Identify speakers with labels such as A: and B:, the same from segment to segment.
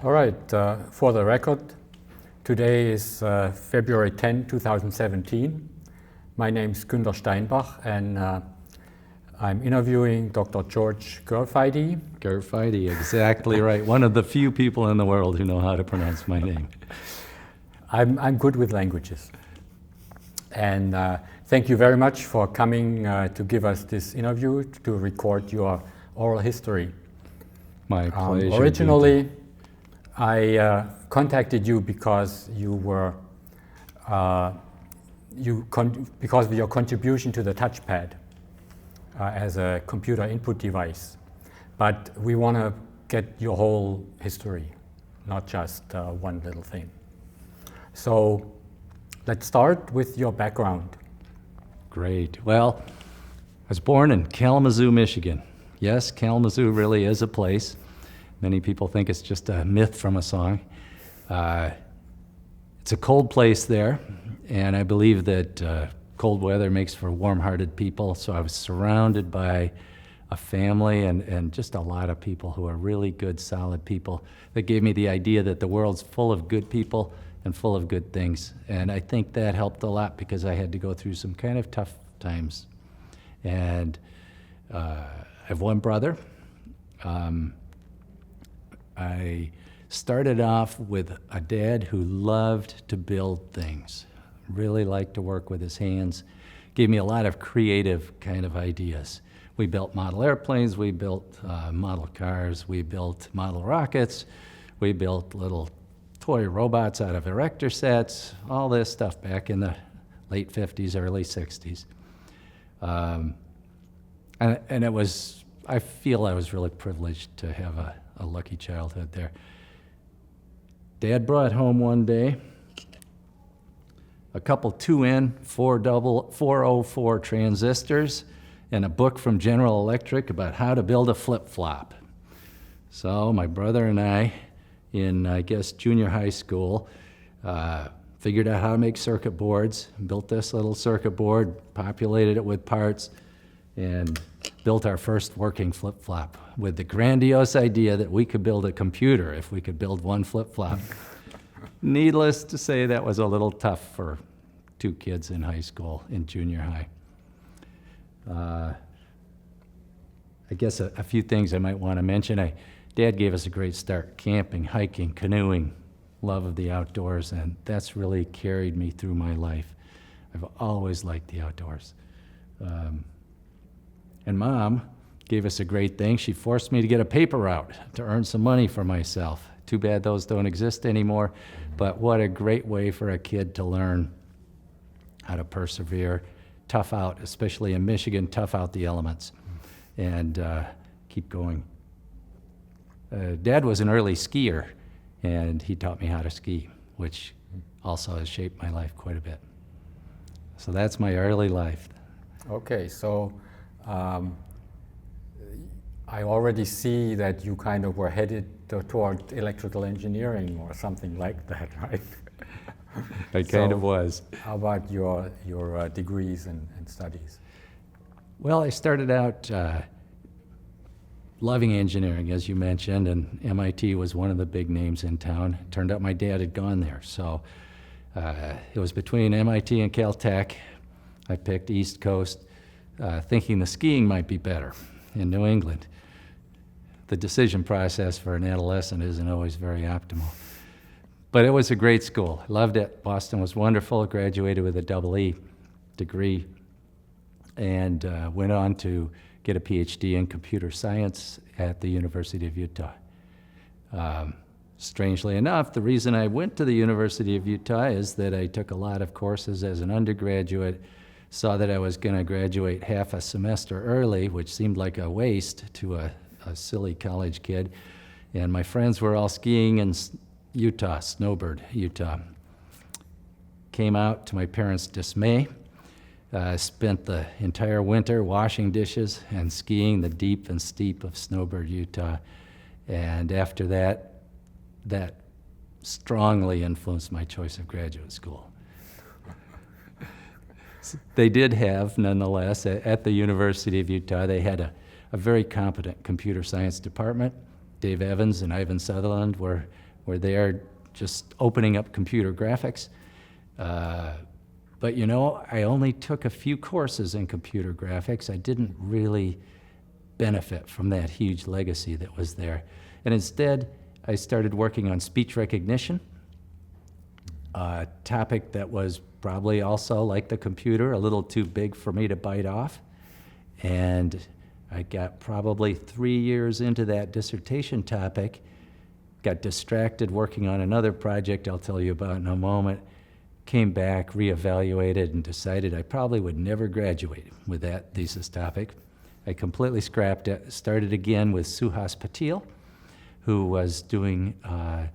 A: All right, for the record, today is February 10, 2017. My name is Gunter Steinbach, and I'm interviewing Dr. George Gerpheide.
B: Gerpheide, exactly right. One of the few people in the world who know how to pronounce my name.
A: I'm good with languages. And thank you very much for coming to give us this interview, to record your oral history.
B: My pleasure.
A: Originally, I contacted you because because of your contribution to the touchpad as a computer input device. But we want to get your whole history, not just one little thing. So let's start with your background.
B: Great. Well, I was born in Kalamazoo, Michigan. Yes, Kalamazoo really is a place. Many people think it's just a myth from a song. It's a cold place there, and I believe that cold weather makes for warm-hearted people, so I was surrounded by a family and just a lot of people who are really good, solid people that gave me the idea that the world's full of good people and full of good things. And I think that helped a lot because I had to go through some kind of tough times. And I have one brother. I started off with a dad who loved to build things, really liked to work with his hands, gave me a lot of creative kind of ideas. We built model airplanes, we built model cars, we built model rockets, we built little toy robots out of erector sets, all this stuff back in the late 50s, early 60s. And it was, I feel I was really privileged to have a lucky childhood there. Dad brought home one day a couple 2N 404 transistors and a book from General Electric about how to build a flip-flop. So my brother and I, in I guess junior high school, figured out how to make circuit boards, built this little circuit board, populated it with parts, and built our first working flip-flop with the grandiose idea that we could build a computer if we could build one flip-flop. Needless to say, that was a little tough for two kids in high school, in junior high. I guess a few things I might want to mention. Dad gave us a great start, camping, hiking, canoeing, love of the outdoors, and that's really carried me through my life. I've always liked the outdoors. And Mom gave us a great thing. She forced me to get a paper route to earn some money for myself. Too bad those don't exist anymore, but what a great way for a kid to learn how to persevere, tough out, especially in Michigan, tough out the elements, and keep going. Dad was an early skier, and he taught me how to ski, which also has shaped my life quite a bit. So that's my early life.
A: Okay, so I already see that you kind of were headed toward electrical engineering or something like that, right?
B: I kind of was.
A: How about your degrees and studies?
B: Well, I started out loving engineering, as you mentioned, and MIT was one of the big names in town. It turned out my dad had gone there, so it was between MIT and Caltech. I picked East Coast, thinking the skiing might be better in New England. The decision process for an adolescent isn't always very optimal. But it was a great school. I loved it. Boston was wonderful. Graduated with a EE degree and went on to get a PhD in computer science at the University of Utah. Strangely enough, the reason I went to the University of Utah is that I took a lot of courses as an undergraduate, saw that I was going to graduate half a semester early, which seemed like a waste to a silly college kid. And my friends were all skiing in Utah, Snowbird, Utah. Came out to my parents' dismay. Spent the entire winter washing dishes and skiing the deep and steep of Snowbird, Utah. And after that strongly influenced my choice of graduate school. They did have, nonetheless, at the University of Utah, they had a very competent computer science department. Dave Evans and Ivan Sutherland were were there just opening up computer graphics. But you know, I only took a few courses in computer graphics. I didn't really benefit from that huge legacy that was there. And instead, I started working on speech recognition, a topic that was probably also, like the computer, a little too big for me to bite off. And I got probably 3 years into that dissertation topic, got distracted working on another project I'll tell you about in a moment, came back, reevaluated, and decided I probably would never graduate with that thesis topic. I completely scrapped it, started again with Suhas Patil, who was doing a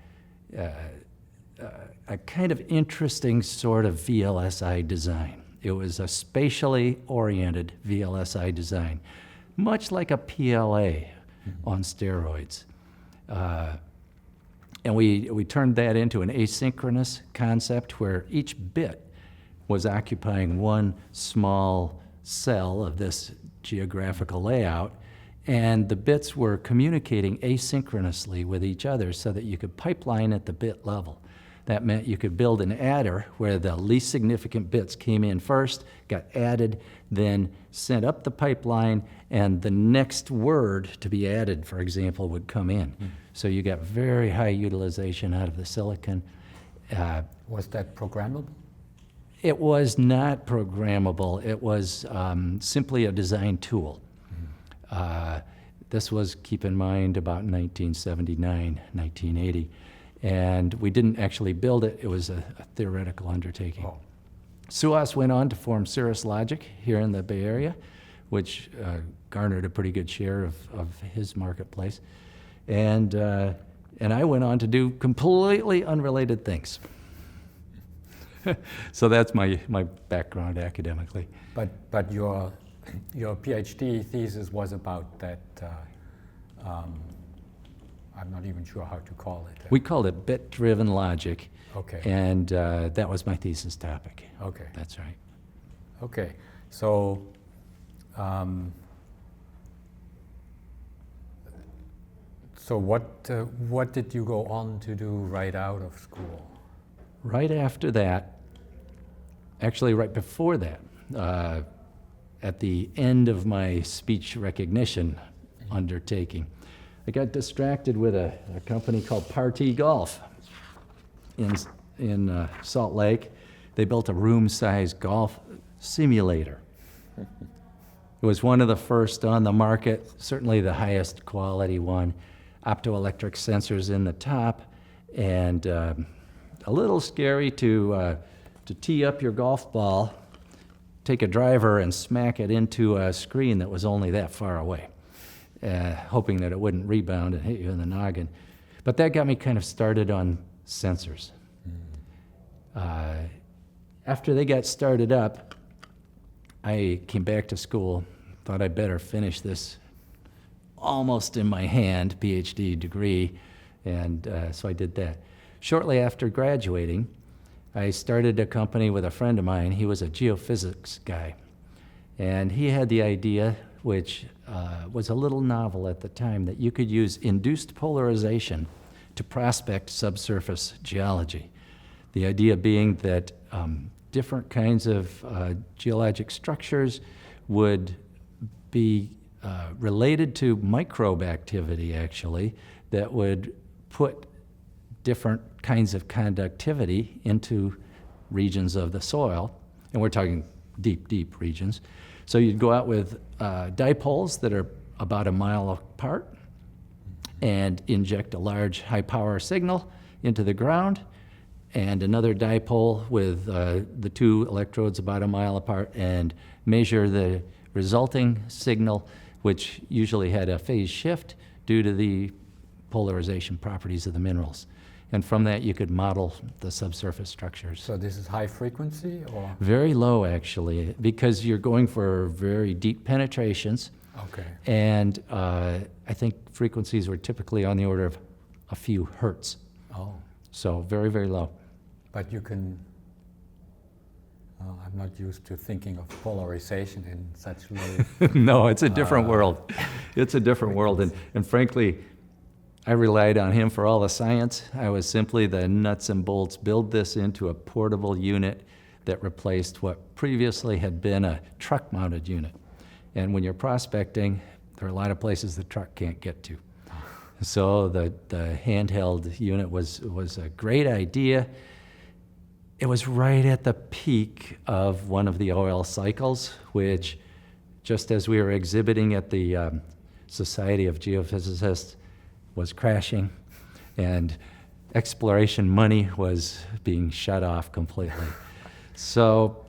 B: kind of interesting sort of VLSI design. It was a spatially oriented VLSI design, much like a PLA on steroids. And we turned that into an asynchronous concept where each bit was occupying one small cell of this geographical layout, and the bits were communicating asynchronously with each other so that you could pipeline at the bit level. That meant you could build an adder where the least significant bits came in first, got added, then sent up the pipeline, and the next word to be added, for example, would come in. So you got very high utilization out of the silicon.
A: Was that programmable?
B: It was not programmable. It was simply a design tool. This was, keep in mind, about 1979, 1980. And we didn't actually build it. It was a theoretical undertaking.
A: Oh.
B: Suhas went on to form Cirrus Logic here in the Bay Area, which garnered a pretty good share of his marketplace. And I went on to do completely unrelated things. So that's my background academically.
A: But your PhD thesis was about that. I'm not even sure how to call it.
B: We called it bit-driven logic.
A: Okay.
B: And that was my thesis topic.
A: Okay.
B: That's right.
A: Okay. So, what did you go on to do right out of school?
B: Right after that, actually right before that, at the end of my speech recognition undertaking, I got distracted with a company called Party Golf in Salt Lake. They built a room-sized golf simulator. It was one of the first on the market, certainly the highest quality one. Optoelectric sensors in the top, and a little scary to tee up your golf ball, take a driver and smack it into a screen that was only that far away. Hoping that it wouldn't rebound and hit you in the noggin. But that got me kind of started on sensors. After they got started up, I came back to school, thought I'd better finish this almost in my hand PhD degree, and so I did that. Shortly after graduating, I started a company with a friend of mine. He was a geophysics guy, and he had the idea, which was a little novel at the time, that you could use induced polarization to prospect subsurface geology. The idea being that different kinds of geologic structures would be related to microbe activity, actually, that would put different kinds of conductivity into regions of the soil, and we're talking deep, deep regions. So you'd go out with dipoles that are about a mile apart and inject a large high-power signal into the ground, and another dipole with the two electrodes about a mile apart, and measure the resulting signal, which usually had a phase shift due to the polarization properties of the minerals. And from that, you could model the subsurface structures.
A: So this is high frequency, or?
B: Very low, actually, because you're going for very deep penetrations.
A: Okay.
B: And I think frequencies were typically on the order of a few hertz.
A: Oh.
B: So very, very low.
A: But you can, I'm not used to thinking of polarization in such low.
B: No, it's a different world. It's a different world. And frankly, I relied on him for all the science. I was simply the nuts and bolts, build this into a portable unit that replaced what previously had been a truck-mounted unit. And when you're prospecting, there are a lot of places the truck can't get to. So the handheld unit was a great idea. It was right at the peak of one of the oil cycles, which, just as we were exhibiting at the Society of Geophysicists, was crashing, and exploration money was being shut off completely. So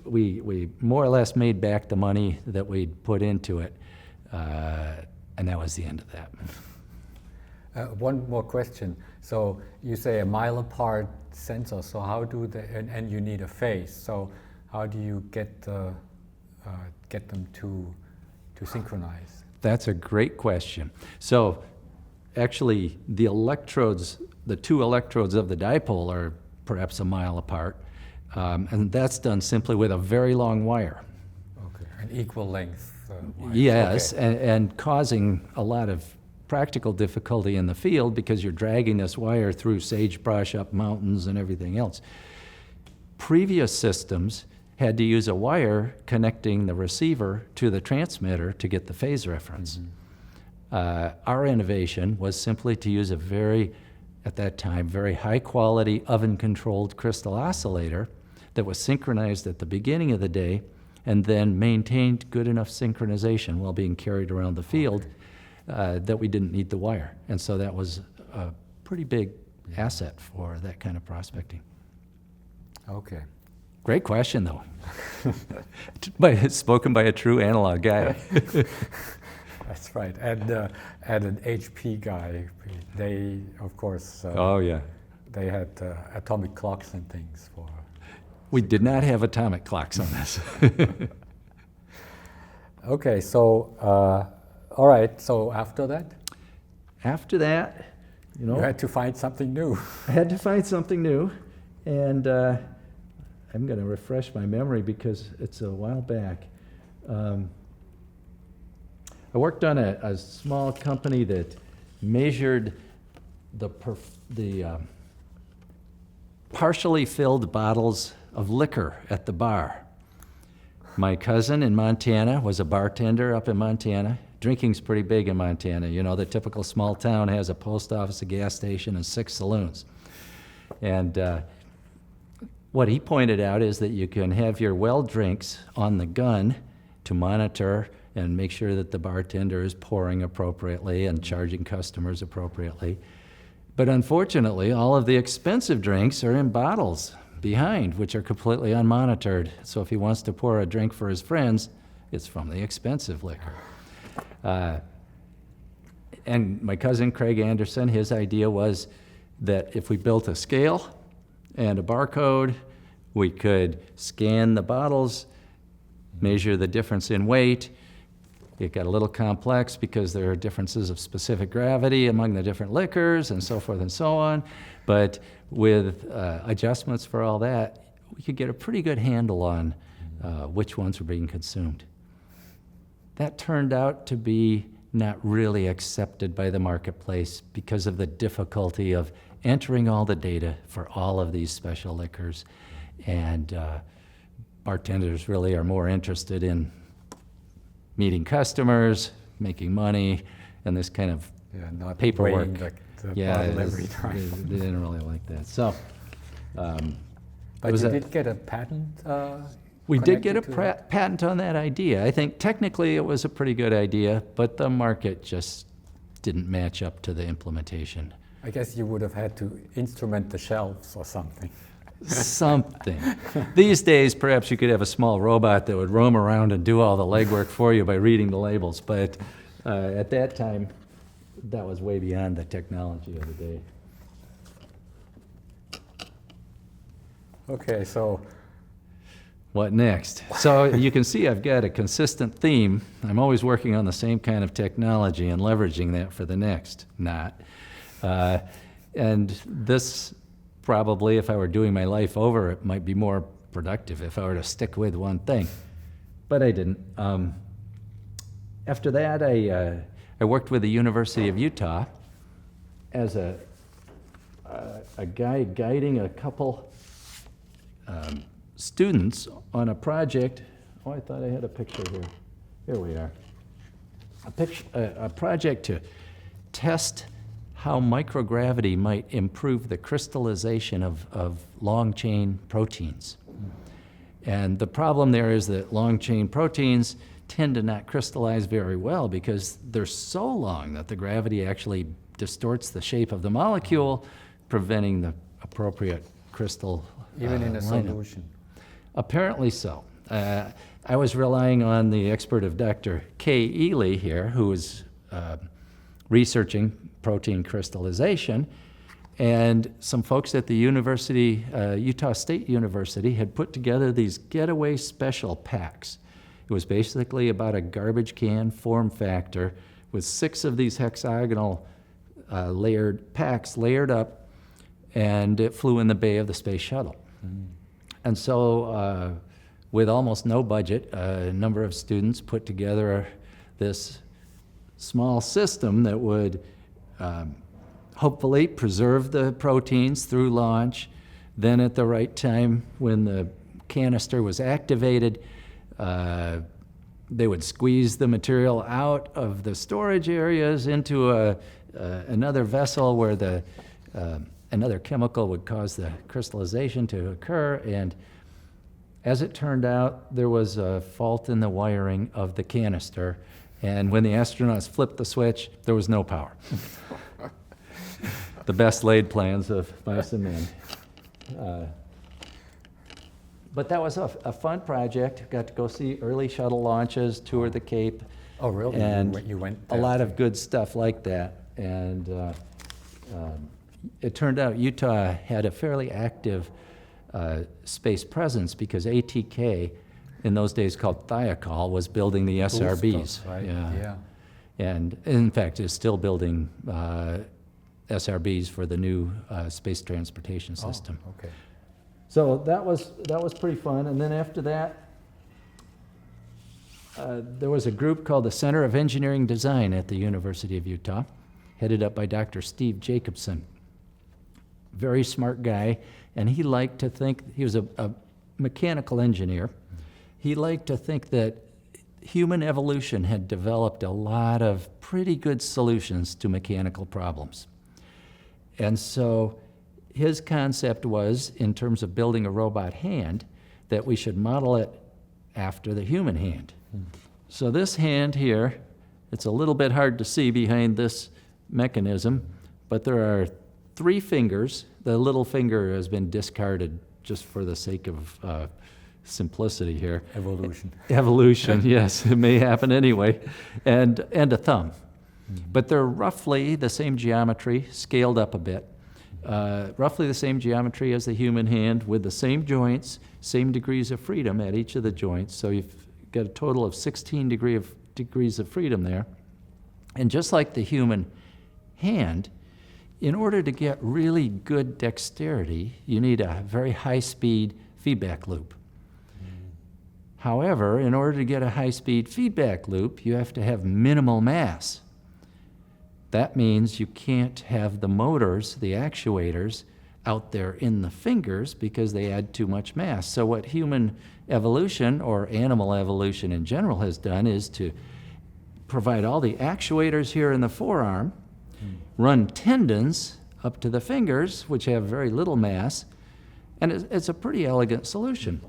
B: we more or less made back the money that we'd put into it, and that was the end of that.
A: One more question. So you say a mile apart sensor. So how do they? And you need a phase. So how do you get them to synchronize?
B: That's a great question. So actually, the electrodes, the two electrodes of the dipole are perhaps a mile apart, and that's done simply with a very long wire.
A: Okay, an equal length wire.
B: Yes,
A: okay.
B: and causing a lot of practical difficulty in the field because you're dragging this wire through sagebrush, up mountains, and everything else. Previous systems had to use a wire connecting the receiver to the transmitter to get the phase reference. Mm-hmm. Our innovation was simply to use a at that time, very high quality oven-controlled crystal oscillator that was synchronized at the beginning of the day and then maintained good enough synchronization while being carried around the field that we didn't need the wire. And so that was a pretty big asset for that kind of prospecting.
A: Okay.
B: Great question, though. Spoken by a true analog guy.
A: That's right. And an HP guy, they, of course,
B: oh, yeah.
A: They had atomic clocks and things for...
B: We did not have atomic clocks on this.
A: Okay, so, all right, so after that?
B: After that,
A: You had to find something new.
B: I had to find something new, and I'm going to refresh my memory because it's a while back. I worked on a small company that measured the partially filled bottles of liquor at the bar. My cousin in Montana was a bartender up in Montana. Drinking's pretty big in Montana. You know, the typical small town has a post office, a gas station, and 6 saloons. And what he pointed out is that you can have your well drinks on the gun to monitor and make sure that the bartender is pouring appropriately and charging customers appropriately. But unfortunately, all of the expensive drinks are in bottles behind, which are completely unmonitored. So if he wants to pour a drink for his friends, it's from the expensive liquor. And my cousin Craig Anderson, his idea was that if we built a scale and a barcode, we could scan the bottles, measure the difference in weight. It got a little complex because there are differences of specific gravity among the different liquors and so forth and so on. But with adjustments for all that, we could get a pretty good handle on which ones were being consumed. That turned out to be not really accepted by the marketplace because of the difficulty of entering all the data for all of these special liquors. And bartenders really are more interested in meeting customers, making money, and this kind of
A: not
B: paperwork.
A: weighing the bottle every time.
B: They didn't really like that. So,
A: but you did get a patent?
B: We did get a patent on that idea. I think technically it was a pretty good idea, but the market just didn't match up to the implementation.
A: I guess you would have had to instrument the shelves or something.
B: Something. These days, perhaps you could have a small robot that would roam around and do all the legwork for you by reading the labels, but at that time, that was way beyond the technology of the day.
A: Okay, so...
B: What next? So you can see I've got a consistent theme. I'm always working on the same kind of technology and leveraging that for the next. Not. And this probably, if I were doing my life over, it might be more productive if I were to stick with one thing. But I didn't. After that, I I worked with the University of Utah as a guy guiding a couple students on a project. Oh, I thought I had a picture here. Here we are. A project to test how microgravity might improve the crystallization of long-chain proteins. And the problem there is that long-chain proteins tend to not crystallize very well because they're so long that the gravity actually distorts the shape of the molecule, preventing the appropriate crystal
A: Even in a
B: lineup.
A: solution.
B: Apparently so. I was relying on the expert of Dr. Kay Ely here, who was researching protein crystallization, and some folks at the university, Utah State University, had put together these getaway special packs. It was basically about a garbage can form factor with 6 of these hexagonal layered packs layered up, and it flew in the bay of the space shuttle. And so with almost no budget, a number of students put together this small system that would hopefully preserve the proteins through launch. Then at the right time, when the canister was activated, they would squeeze the material out of the storage areas into another vessel where another chemical would cause the crystallization to occur. And as it turned out, there was a fault in the wiring of the canister. And when the astronauts flipped the switch, there was no power. The best laid plans of mice and men. But that was a fun project. Got to go see early shuttle launches, tour the Cape.
A: Oh, really?
B: And
A: You went
B: a
A: there?
B: lot of good stuff like that. And it turned out Utah had a fairly active space presence because ATK, in those days called Thiokol, was building the SRBs.
A: Boosters, right? Yeah.
B: And in fact is still building SRBs for the new space transportation system.
A: Oh, okay.
B: So that was pretty fun. And then after that, there was a group called the Center of Engineering Design at the University of Utah, headed up by Dr. Steve Jacobson. Very smart guy, and he liked to think, he was a mechanical engineer. He liked to think that human evolution had developed a lot of pretty good solutions to mechanical problems. And so his concept was, in terms of building a robot hand, that we should model it after the human hand. So this hand here, it's a little bit hard to see behind this mechanism, but there are 3 fingers. The little finger has been discarded just for the sake of simplicity here.
A: Evolution.
B: Evolution, yes, it may happen anyway, and a thumb. But they're roughly the same geometry, scaled up a bit. Roughly the same geometry as the human hand, with the same joints, same degrees of freedom at each of the joints. So you've got a total of 16 degrees of freedom there. And just like the human hand, in order to get really good dexterity, you need a very high-speed feedback loop. However, in order to get a high-speed feedback loop, you have to have minimal mass. That means you can't have the motors, the actuators, out there in the fingers because they add too much mass. So what human evolution, or animal evolution in general, has done is to provide all the actuators here in the forearm, run tendons up to the fingers, which have very little mass, and it's a pretty elegant solution.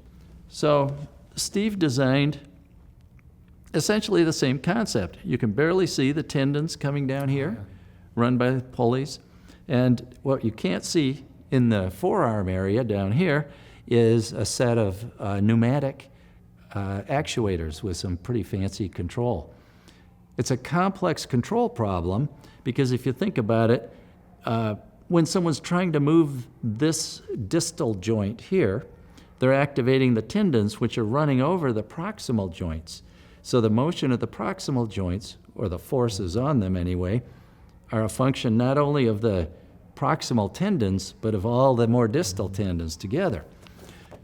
B: So Steve designed essentially the same concept. You can barely see the tendons coming down here, run by pulleys. And what you can't see in the forearm area down here is a set of pneumatic actuators with some pretty fancy control. It's a complex control problem because if you think about it, when someone's trying to move this distal joint here, they're activating the tendons, which are running over the proximal joints. So the motion of the proximal joints, or the forces on them anyway, are a function not only of the proximal tendons, but of all the more distal tendons together.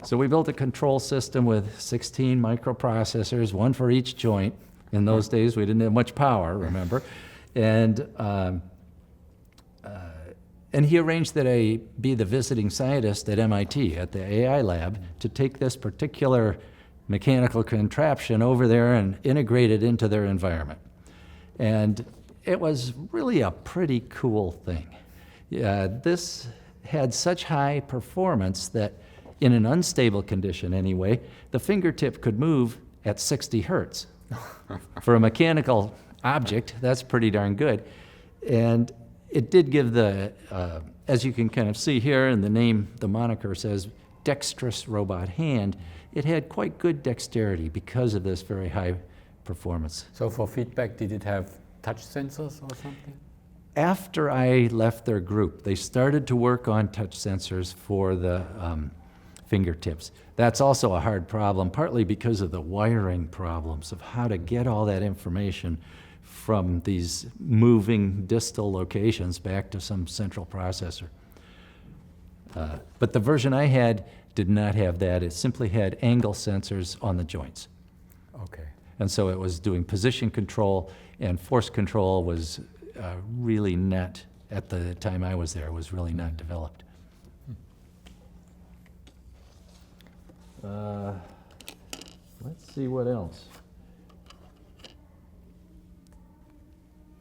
B: So we built a control system with 16 microprocessors, one for each joint. In those days, we didn't have much power, remember? And and he arranged that I be the visiting scientist at MIT, at the AI lab, to take this particular mechanical contraption over there and integrate it into their environment. And it was really a pretty cool thing. This had such high performance that in an unstable condition anyway, the fingertip could move at 60 hertz. For a mechanical object, that's pretty darn good. And it did give the, as you can kind of see here, and the name, the moniker says dexterous robot hand, it had quite good dexterity because of this very high performance.
A: So for feedback, did it have touch sensors or something?
B: After I left their group, they started to work on touch sensors for the fingertips. That's also a hard problem, partly because of the wiring problems of how to get all that information from these moving distal locations back to some central processor. But the version I had did not have that. It simply had angle sensors on the joints.
A: Okay.
B: And so it was doing position control, and force control was really not, at the time I was there, was really not developed. Let's see what else.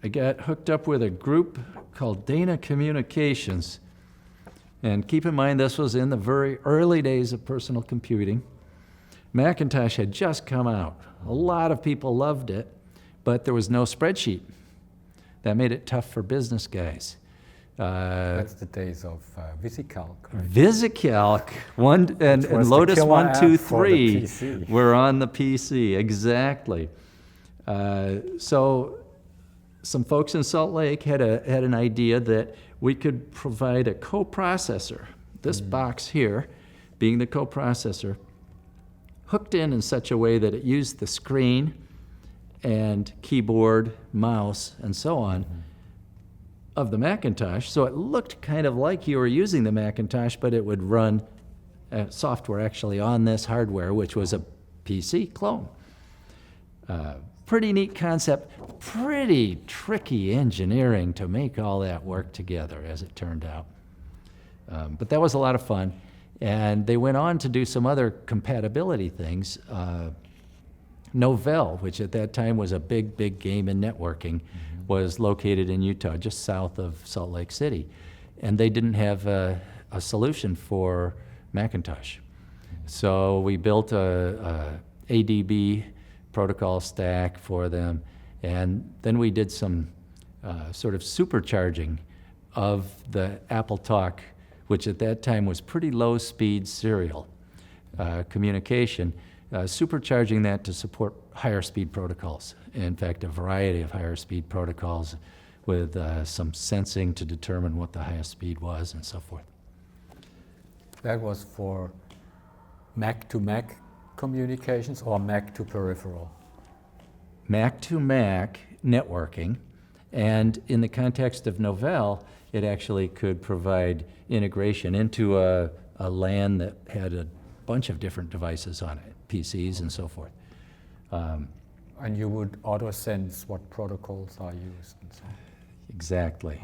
B: I got hooked up with a group called Dana Communications. And keep in mind, this was in the very early days of personal computing. Macintosh had just come out. A lot of people loved it, but there was no spreadsheet. That made it tough for business guys.
A: That's the days of VisiCalc, right?
B: VisiCalc, and Lotus 1, 2, 3 were on the PC, exactly. So some folks in Salt Lake had an idea that we could provide a coprocessor, this box here being the coprocessor, hooked in such a way that it used the screen and keyboard, mouse, and so on of the Macintosh. So it looked kind of like you were using the Macintosh, but it would run software actually on this hardware, which was a PC clone. Pretty neat concept, pretty tricky engineering to make all that work together, as it turned out. But that was a lot of fun. And they went on to do some other compatibility things. Novell, which at that time was a big, big game in networking, was located in Utah, just south of Salt Lake City. And they didn't have a solution for Macintosh. So we built a ADB protocol stack for them, and then we did some sort of supercharging of the AppleTalk, which at that time was pretty low speed serial communication, supercharging that to support higher speed protocols. In fact, a variety of higher speed protocols with some sensing to determine what the highest speed was and so forth.
A: That was for Mac to Mac communications or Mac to peripheral?
B: Mac to Mac networking, and in the context of Novell, it actually could provide integration into a LAN that had a bunch of different devices on it, PCs and so forth.
A: And you would auto-sense what protocols are used and so on.
B: Exactly.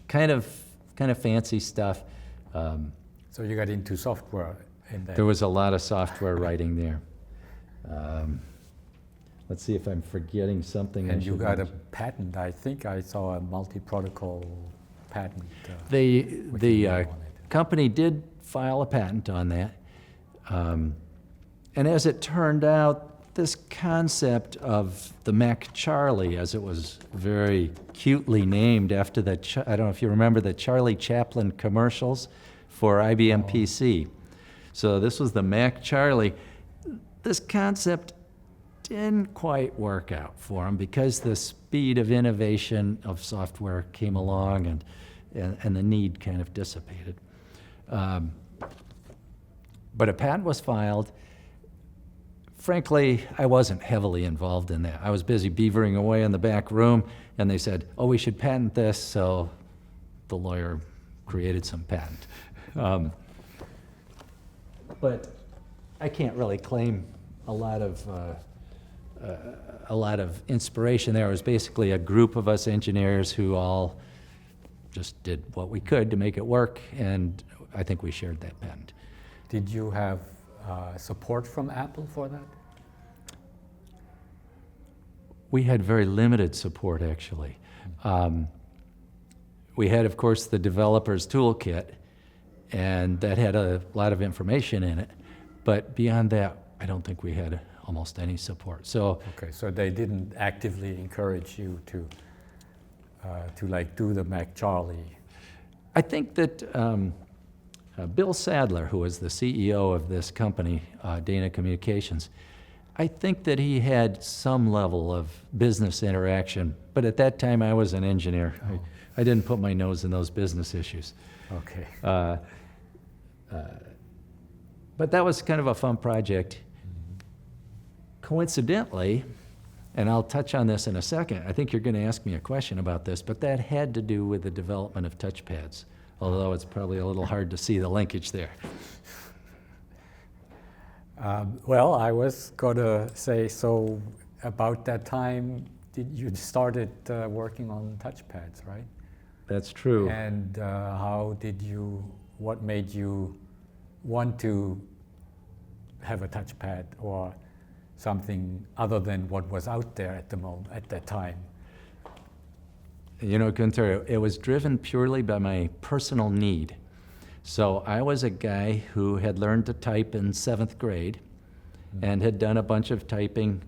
B: Kind of fancy stuff.
A: So you got into software in that.
B: There was a lot of software writing there. Let's see if I'm forgetting something.
A: And you got a patent. I think I saw a multi-protocol patent.
B: The company did file a patent on that. And as it turned out, this concept of the Mac Charlie, as it was very cutely named after the, I don't know if you remember the Charlie Chaplin commercials for IBM PC. So this was the Mac Charlie. This concept didn't quite work out for him because the speed of innovation of software came along and the need kind of dissipated. But a patent was filed. Frankly, I wasn't heavily involved in that. I was busy beavering away in the back room, and they said, oh, we should patent this, so the lawyer created some patent. But I can't really claim a lot of a lot of inspiration there. It was basically a group of us engineers who all just did what we could to make it work, and I think we shared that patent.
A: Did you have support from Apple for that?
B: We had very limited support, actually. We had, of course, the developer's toolkit, and that had a lot of information in it. But beyond that, I don't think we had almost any support. So,
A: okay, so they didn't actively encourage you to like do the Mac Charlie.
B: I think that Bill Sadler, who was the CEO of this company, Dana Communications, I think that he had some level of business interaction, but at that time I was an engineer.
A: Oh.
B: I didn't put my nose in those business issues.
A: Okay.
B: But that was kind of a fun project. Coincidentally, and I'll touch on this in a second, I think you're going to ask me a question about this, but that had to do with the development of touchpads, although it's probably a little hard to see the linkage there.
A: Well, I was going to say, so about that time, you started working on touchpads, right?
B: That's true.
A: And what made you want to have a touchpad or something other than what was out there at that time?
B: You know, Gunter, it was driven purely by my personal need. So I was a guy who had learned to type in 7th grade and had done a bunch of typing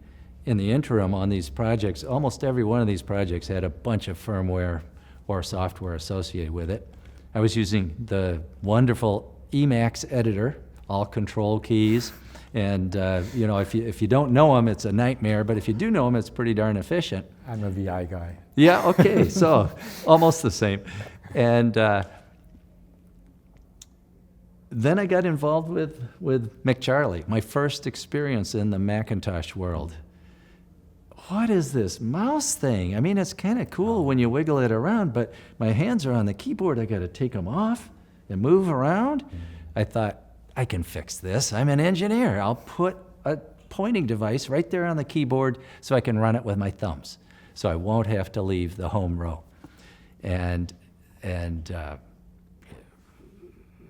B: in the interim on these projects. Almost every one of these projects had a bunch of firmware or software associated with it. I was using the wonderful Emacs editor, all control keys. And you know, if you don't know them, it's a nightmare, but if you do know them, it's pretty darn efficient.
A: I'm a VI guy.
B: Yeah, okay, so almost the same. And then I got involved with McCharlie, my first experience in the Macintosh world. What is this mouse thing? I mean, it's kind of cool when you wiggle it around, but my hands are on the keyboard. I got to take them off and move around. I thought, I can fix this. I'm an engineer. I'll put a pointing device right there on the keyboard so I can run it with my thumbs, so I won't have to leave the home row. And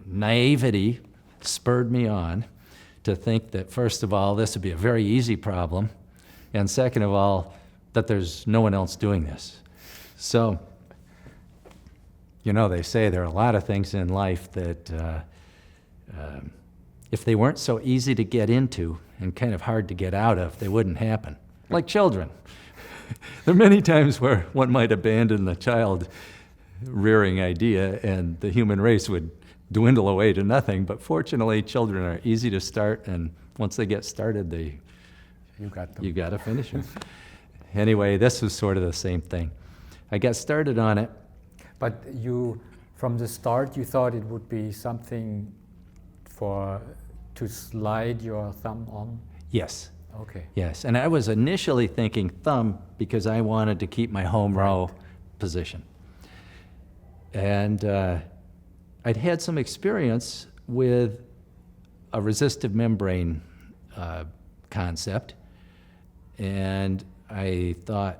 B: naivety spurred me on to think that, first of all, this would be a very easy problem, and second of all, that there's no one else doing this. So, you know, they say there are a lot of things in life that if they weren't so easy to get into and kind of hard to get out of, they wouldn't happen. Like children. There are many times where one might abandon the child-rearing idea and the human race would dwindle away to nothing, but fortunately children are easy to start, and once they get started, you got to finish them. Anyway, this was sort of the same thing. I got started on it.
A: But from the start, you thought it would be something to slide your thumb on?
B: Yes.
A: Okay.
B: Yes, and I was initially thinking thumb because I wanted to keep my home row position. And I'd had some experience with a resistive membrane concept, and I thought,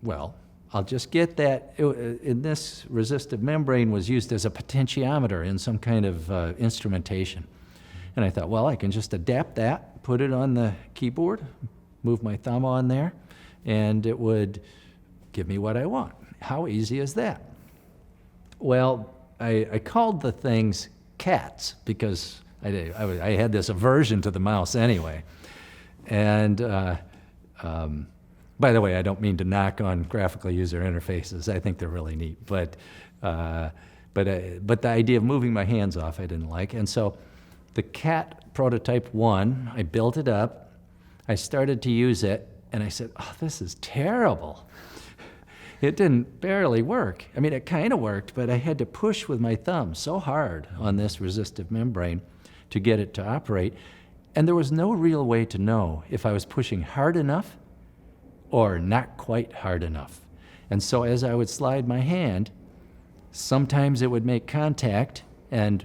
B: well, I'll just get that. In this, resistive membrane was used as a potentiometer in some kind of instrumentation. And I thought, well, I can just adapt that, put it on the keyboard, move my thumb on there, and it would give me what I want. How easy is that? Well, I called the things cats because I had this aversion to the mouse anyway. And by the way, I don't mean to knock on graphical user interfaces. I think they're really neat, but the idea of moving my hands off I didn't like. And so the cat prototype 1, I built it up, I started to use it, and I said, oh, this is terrible. It didn't barely work. I mean, it kind of worked, but I had to push with my thumb so hard on this resistive membrane to get it to operate. And there was no real way to know if I was pushing hard enough or not quite hard enough. And so as I would slide my hand, sometimes it would make contact and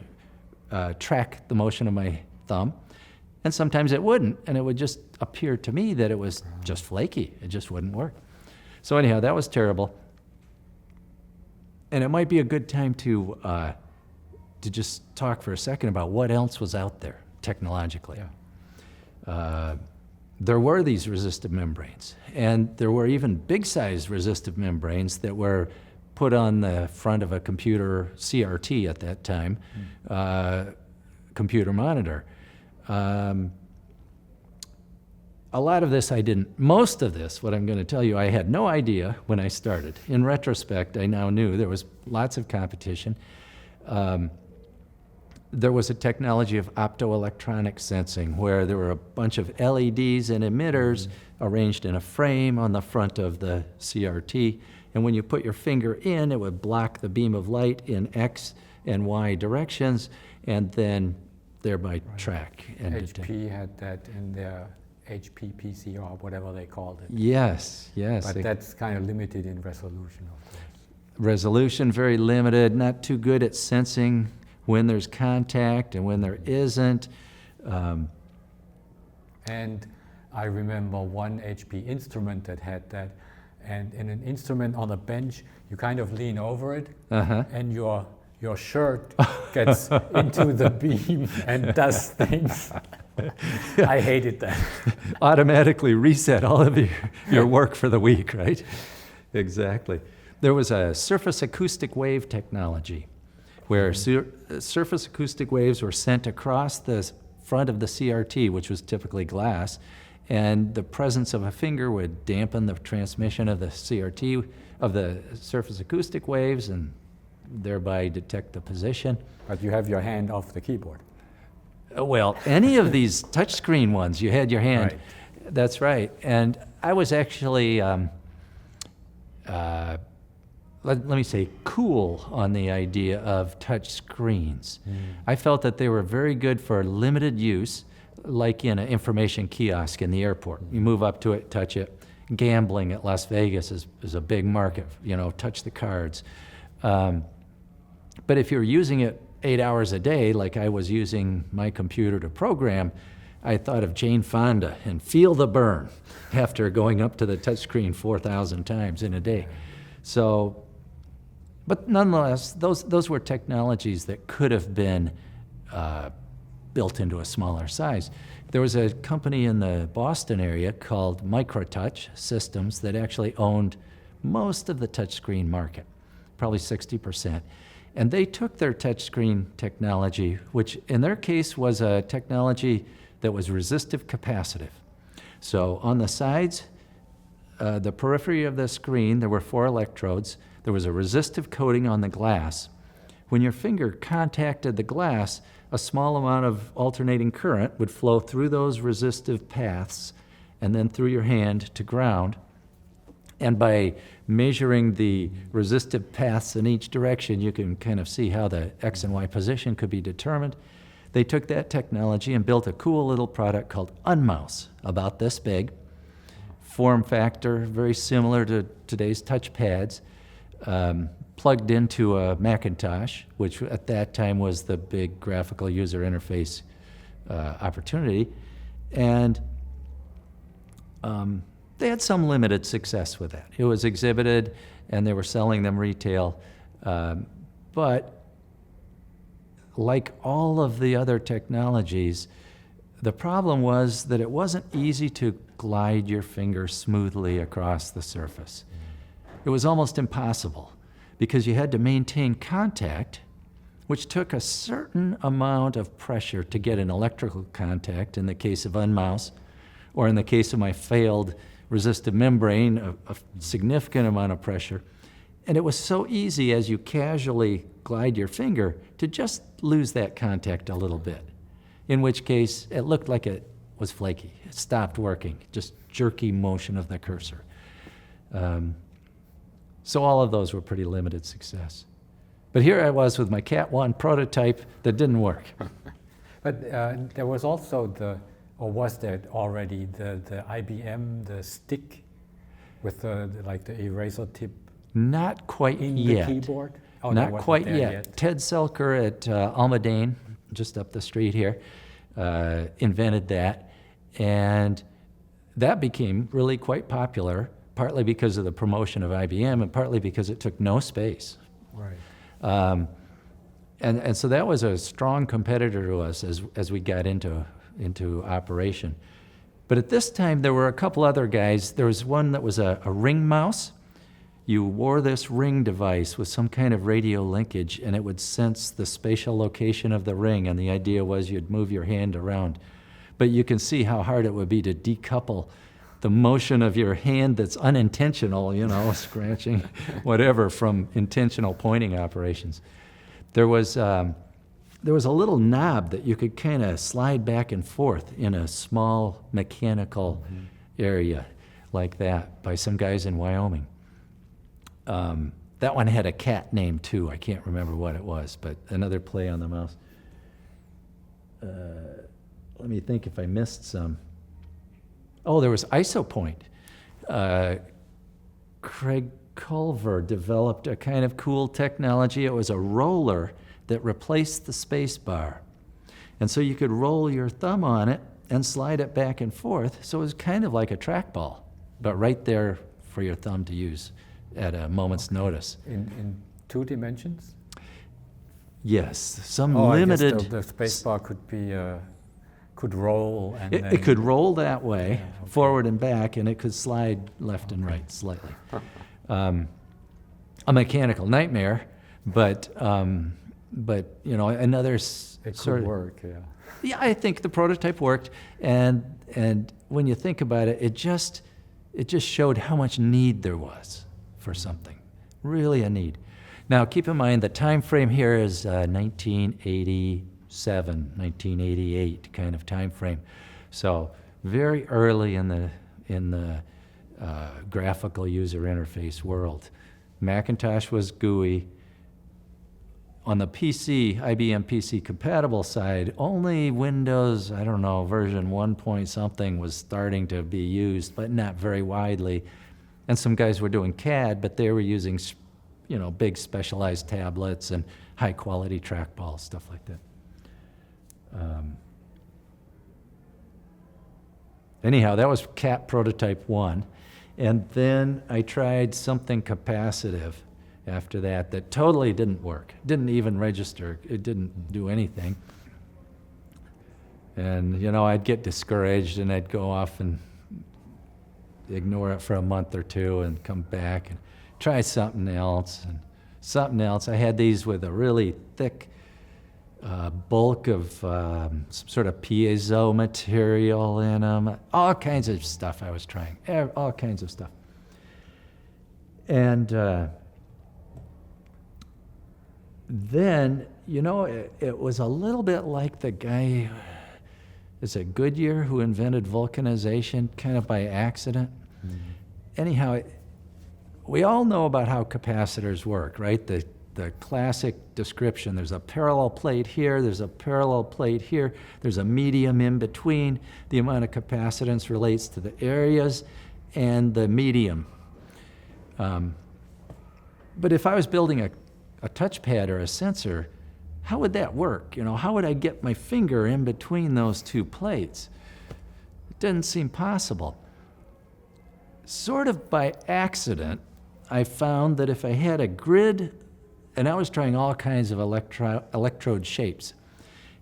B: track the motion of my thumb, and sometimes it wouldn't, and it would just appear to me that it was just flaky. It just wouldn't work. So anyhow, that was terrible. And it might be a good time to just talk for a second about what else was out there technologically.
A: Yeah.
B: There were these resistive membranes, and there were even big-sized resistive membranes that were put on the front of a computer, CRT at that time, computer monitor. A lot of this most of this, what I'm going to tell you, I had no idea when I started. In retrospect, I now knew there was lots of competition. There was a technology of optoelectronic sensing where there were a bunch of LEDs and emitters arranged in a frame on the front of the CRT. And when you put your finger in, it would block the beam of light in X and Y directions and then thereby track and detect.
A: HP had that in their HP PC or whatever they called it.
B: Yes, yes.
A: But that's kind of limited in resolution, of course.
B: Resolution, very limited, not too good at sensing when there's contact and when there isn't.
A: And I remember one HP instrument that had that, and in an instrument on a bench, you kind of lean over it, and your shirt gets into the beam and does things. I hated that.
B: Automatically reset all of your work for the week, right? Exactly. There was a surface acoustic wave technology where surface acoustic waves were sent across the front of the CRT, which was typically glass, and the presence of a finger would dampen the transmission of the CRT, of the surface acoustic waves, and thereby detect the position.
A: But you have your hand off the keyboard.
B: Well, any of these touchscreen ones, you had your hand.
A: Right.
B: That's right. And I was actually, let me say, cool on the idea of touch screens. I felt that they were very good for limited use, like in an information kiosk in the airport. You move up to it, touch it. Gambling at Las Vegas is a big market, touch the cards. But if you're using it 8 hours a day, like I was using my computer to program, I thought of Jane Fonda and feel the burn after going up to the touchscreen 4,000 times in a day. So, but nonetheless, those were technologies that could have been built into a smaller size. There was a company in the Boston area called Microtouch Systems that actually owned most of the touchscreen market, probably 60%. And they took their touchscreen technology, which in their case was a technology that was resistive capacitive. So on the sides, the periphery of the screen, there were 4 electrodes. There was a resistive coating on the glass. When your finger contacted the glass, a small amount of alternating current would flow through those resistive paths and then through your hand to ground. And by measuring the resistive paths in each direction, you can kind of see how the X and Y position could be determined. They took that technology and built a cool little product called Unmouse, about this big. Form factor, very similar to today's touchpads, plugged into a Macintosh, which at that time was the big graphical user interface opportunity. And they had some limited success with that. It was exhibited, and they were selling them retail. But like all of the other technologies, the problem was that it wasn't easy to glide your finger smoothly across the surface. It was almost impossible because you had to maintain contact, which took a certain amount of pressure to get an electrical contact in the case of Unmouse, or in the case of my failed resistive membrane, a significant amount of pressure. And it was so easy as you casually glide your finger to just lose that contact a little bit, in which case it looked like it was flaky. It stopped working, just jerky motion of the cursor. So all of those were pretty limited success. But here I was with my Cat 1 prototype that didn't work.
A: But there was also or was there already the IBM, the stick with the eraser tip?
B: Not quite
A: in
B: yet.
A: The keyboard? Oh,
B: Not quite yet. Ted Selker at Almadane, just up the street here, invented that, and that became really quite popular, partly because of the promotion of IBM and partly because it took no space.
A: Right.
B: And so that was a strong competitor to us as we got into operation. But at this time, there were a couple other guys. There was one that was a ring mouse. You wore this ring device with some kind of radio linkage, and it would sense the spatial location of the ring, and the idea was you'd move your hand around. But you can see how hard it would be to decouple the motion of your hand that's unintentional, scratching, whatever, from intentional pointing operations. There was a little knob that you could kind of slide back and forth in a small mechanical area like that by some guys in Wyoming. That one had a cat name too. I can't remember what it was, but another play on the mouse. Let me think if I missed some. Oh, there was IsoPoint. Craig Culver developed a kind of cool technology. It was a roller that replaced the space bar. And so you could roll your thumb on it and slide it back and forth. So it was kind of like a trackball, but right there for your thumb to use at a moment's notice.
A: In 2 dimensions?
B: Yes, some
A: I
B: limited.
A: guess the space bar could roll and
B: It could roll that way, forward and back, and it could slide left and right slightly. A mechanical nightmare, but another
A: It
B: sort
A: could
B: of
A: work, yeah.
B: Yeah, I think the prototype worked, and when you think about it, it just showed how much need there was for something, really a need. Now, keep in mind the time frame here is 1987, 1988 kind of time frame, so very early in the graphical user interface world. Macintosh was GUI. On the PC, IBM PC compatible side, only Windows, version 1 point something was starting to be used, but not very widely. And some guys were doing CAD, but they were using, big specialized tablets and high quality trackballs, stuff like that. Anyhow, that was CAT prototype 1. And then I tried something capacitive after that totally didn't work. Didn't even register. It didn't do anything. And, I'd get discouraged and I'd go off and ignore it for a month or two and come back and try something else and something else. I had these with a really thick bulk of some sort of piezo material in them. All kinds of stuff I was trying. All kinds of stuff. And then, it was a little bit like the guy, is it Goodyear, who invented vulcanization kind of by accident? Mm-hmm. Anyhow, we all know about how capacitors work, right? The classic description, there's a parallel plate here, there's a parallel plate here, there's a medium in between. The amount of capacitance relates to the areas and the medium. But if I was building a touchpad or a sensor, how would that work? How would I get my finger in between those two plates? It didn't seem possible. Sort of by accident, I found that if I had a grid, and I was trying all kinds of electrode shapes.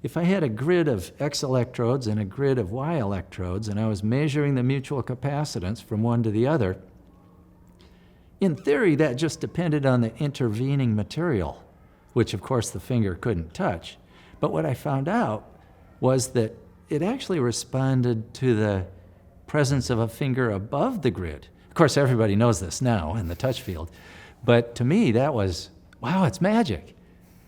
B: If I had a grid of X electrodes and a grid of Y electrodes, and I was measuring the mutual capacitance from one to the other, in theory, that just depended on the intervening material, which of course the finger couldn't touch. But what I found out was that it actually responded to the presence of a finger above the grid. Of course, everybody knows this now in the touch field. But to me, that was, wow, it's magic.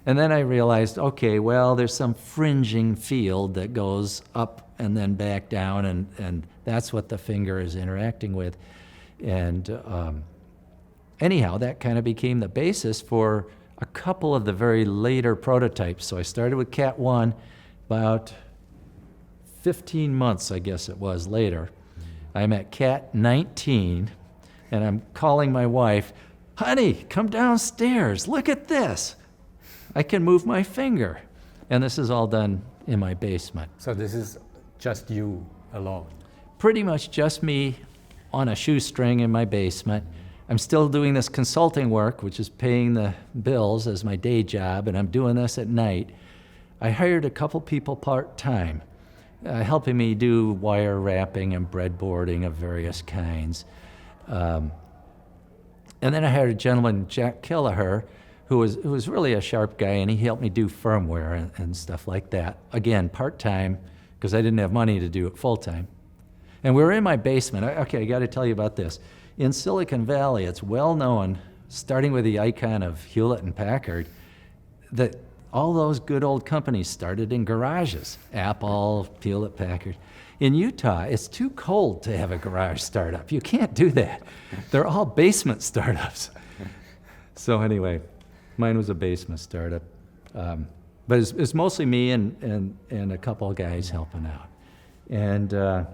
B: And then I realized, okay, well, there's some fringing field that goes up and then back down, and that's what the finger is interacting with. And anyhow, that kind of became the basis for a couple of the very later prototypes. So I started with Cat 1 about 15 months, I guess it was, later. I'm at Cat 19, and I'm calling my wife, honey, come downstairs, look at this. I can move my finger. And this is all done in my basement.
A: So this is just you alone.
B: Pretty much just me on a shoestring in my basement. I'm still doing this consulting work, which is paying the bills as my day job, and I'm doing this at night. I hired a couple people part-time, helping me do wire wrapping and breadboarding of various kinds. And then I hired a gentleman, Jack Kelleher, who was really a sharp guy, and he helped me do firmware and stuff like that. Again, part-time, because I didn't have money to do it full-time. And we were in my basement. Okay, I got to tell you about this. In Silicon Valley, it's well known, starting with the icon of Hewlett and Packard, that all those good old companies started in garages. Apple, Hewlett Packard. In Utah, it's too cold to have a garage startup. You can't do that. They're all basement startups. So anyway, mine was a basement startup. But it's mostly me and a couple of guys helping out. And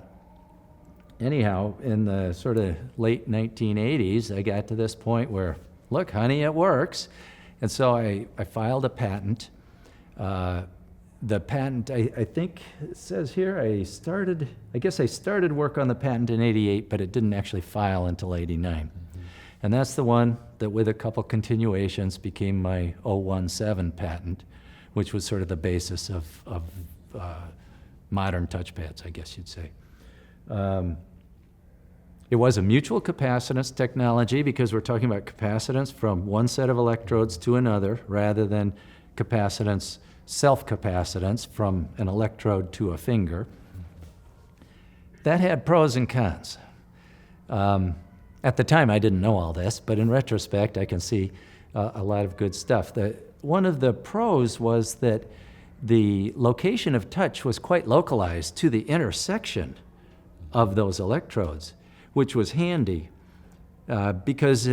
B: anyhow, in the sort of late 1980s, I got to this point where, look, honey, it works. And so I filed a patent. The patent, I think it says here, I started work on the patent in 88, but it didn't actually file until 89. Mm-hmm. And that's the one that, with a couple continuations, became my 017 patent, which was sort of the basis of modern touchpads, I guess you'd say. It was a mutual capacitance technology because we're talking about capacitance from one set of electrodes to another rather than capacitance, self-capacitance from an electrode to a finger. That had pros and cons. At the time, I didn't know all this, but in retrospect, I can see a lot of good stuff. One of the pros was that the location of touch was quite localized to the intersection of those electrodes, which was handy because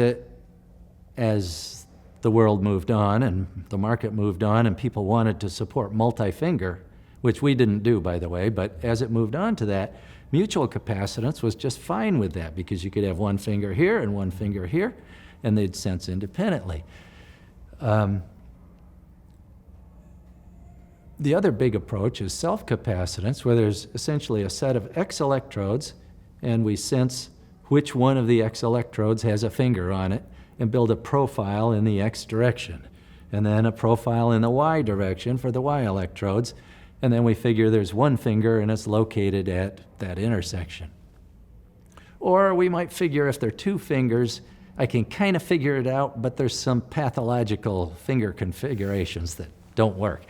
B: as the world moved on and the market moved on and people wanted to support multi-finger, which we didn't do, by the way, but as it moved on to that, mutual capacitance was just fine with that because you could have one finger here and one finger here, and they'd sense independently. The other big approach is self-capacitance, where there's essentially a set of X electrodes, and we sense which one of the X electrodes has a finger on it and build a profile in the X direction, and then a profile in the Y direction for the Y electrodes, and then we figure there's one finger and it's located at that intersection. Or we might figure if there are two fingers, I can kind of figure it out, but there's some pathological finger configurations that don't work.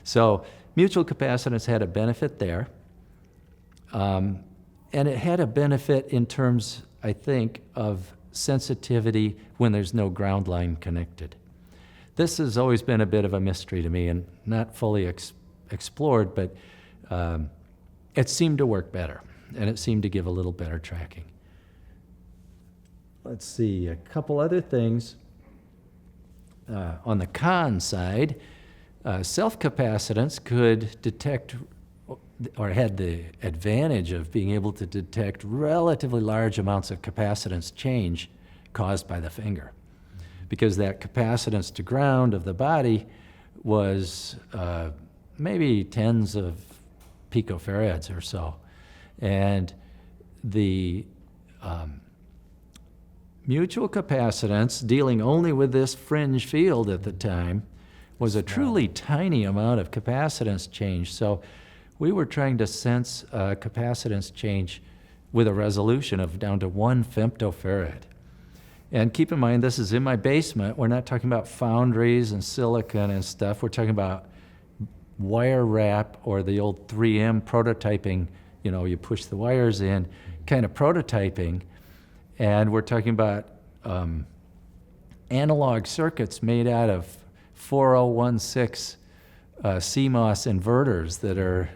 B: So mutual capacitance had a benefit there. And it had a benefit in terms, I think, of sensitivity when there's no ground line connected. This has always been a bit of a mystery to me and not fully explored, but it seemed to work better, and it seemed to give a little better tracking. Let's see, a couple other things. On the con side, self-capacitance could detect, or had the advantage of being able to detect relatively large amounts of capacitance change caused by the finger, because that capacitance to ground of the body was maybe tens of picofarads or so. And the mutual capacitance, dealing only with this fringe field at the time, was a truly tiny amount of capacitance change. So we were trying to sense capacitance change with a resolution of down to 1 femtofarad. And keep in mind, this is in my basement. We're not talking about foundries and silicon and stuff. We're talking about wire wrap or the old 3M prototyping. You know, you push the wires in, kind of prototyping. And we're talking about analog circuits made out of 4016 CMOS inverters that are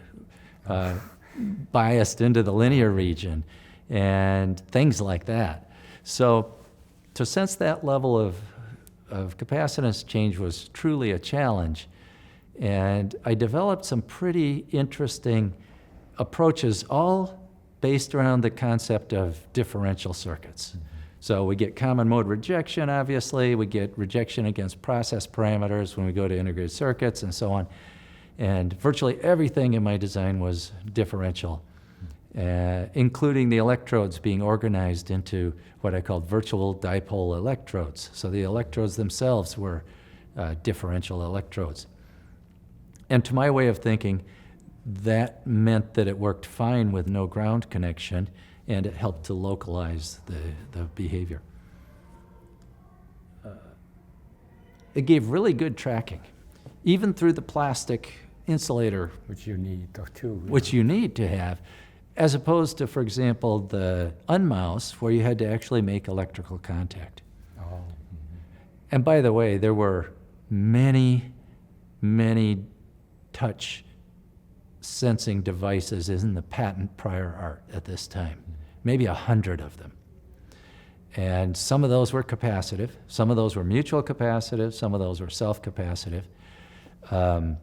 B: biased into the linear region and things like that. So to sense that level of capacitance change was truly a challenge. And I developed some pretty interesting approaches, all based around the concept of differential circuits. Mm-hmm. So we get common mode rejection, obviously. We get rejection against process parameters when we go to integrated circuits and so on. And virtually everything in my design was differential, including the electrodes being organized into what I called virtual dipole electrodes. So the electrodes themselves were differential electrodes. And to my way of thinking, that meant that it worked fine with no ground connection, and it helped to localize the behavior. It gave really good tracking, even through the plastic insulator,
A: Which you need too.
B: which you need to have, as opposed to, for example, the unmouse, where you had to actually make electrical contact.
A: Oh.
B: And by the way, there were many, many touch sensing devices in the patent prior art at this time, maybe 100 of them. And some of those were capacitive, some of those were mutual capacitive, some of those were self-capacitive. But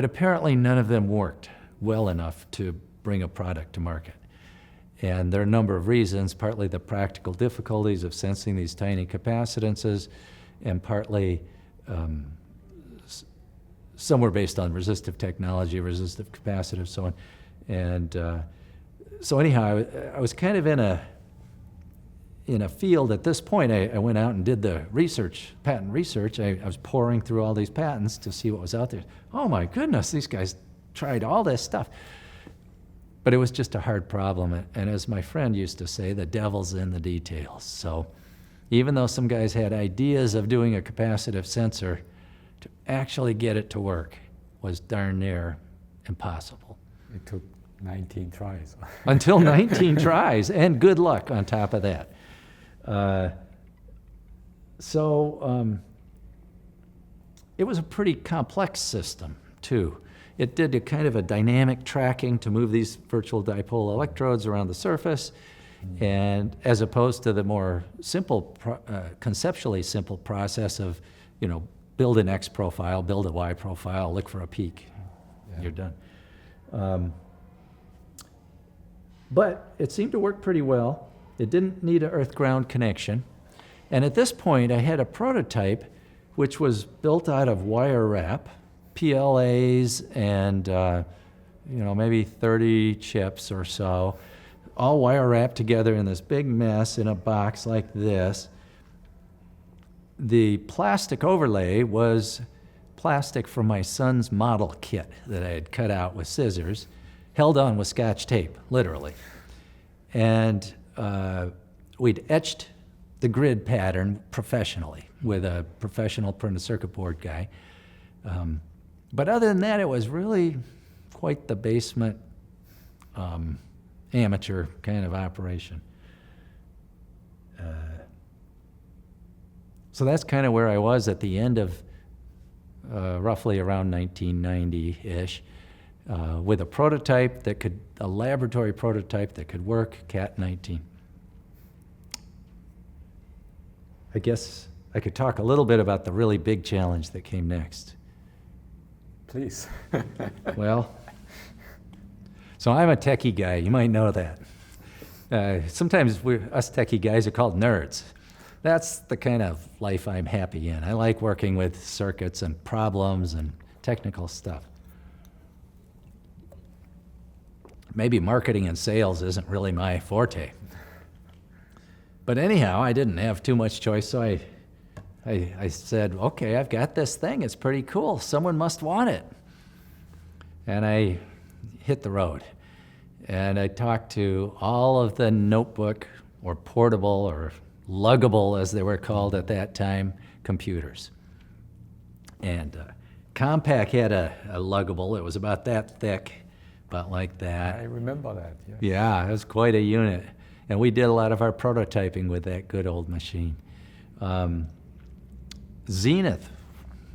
B: apparently none of them worked well enough to bring a product to market. And there are a number of reasons, partly the practical difficulties of sensing these tiny capacitances, and partly some were based on resistive technology, resistive capacitive, so on. And so anyhow, I was kind of in a field at this point. I went out and did the research, patent research. I was pouring through all these patents to see what was out there. Oh my goodness, these guys tried all this stuff. But it was just a hard problem. And as my friend used to say, the devil's in the details. So even though some guys had ideas of doing a capacitive sensor, to actually get it to work was darn near impossible.
A: It took 19 tries.
B: Until 19 tries, and good luck on top of that. It was a pretty complex system, too. It did a kind of a dynamic tracking to move these virtual dipole electrodes around the surface, and as opposed to the more simple, conceptually simple process of, build an X profile, build a Y profile, look for a peak. Yeah. You're done. But it seemed to work pretty well. It didn't need an earth-ground connection. And at this point, I had a prototype which was built out of wire wrap, PLAs, and maybe 30 chips or so, all wire wrapped together in this big mess in a box like this. The plastic overlay was plastic from my son's model kit that I had cut out with scissors, held on with Scotch tape, literally. And we'd etched the grid pattern professionally with a professional printed circuit board guy. But other than that, it was really quite the basement amateur kind of operation. So that's kind of where I was at the end of roughly around 1990-ish, with a prototype a laboratory prototype that could work, CAT-19. I guess I could talk a little bit about the really big challenge that came next.
A: Please.
B: Well, so I'm a techie guy, you might know that. Sometimes us techie guys are called nerds. That's the kind of life I'm happy in. I like working with circuits and problems and technical stuff. Maybe marketing and sales isn't really my forte. But anyhow, I didn't have too much choice, so I said, okay, I've got this thing. It's pretty cool. Someone must want it. And I hit the road. And I talked to all of the notebook or portable or luggable, as they were called at that time, computers. And Compaq had a luggable. It was about that thick, about like that.
A: I remember that. Yes.
B: Yeah, it was quite a unit. And we did a lot of our prototyping with that good old machine. Zenith,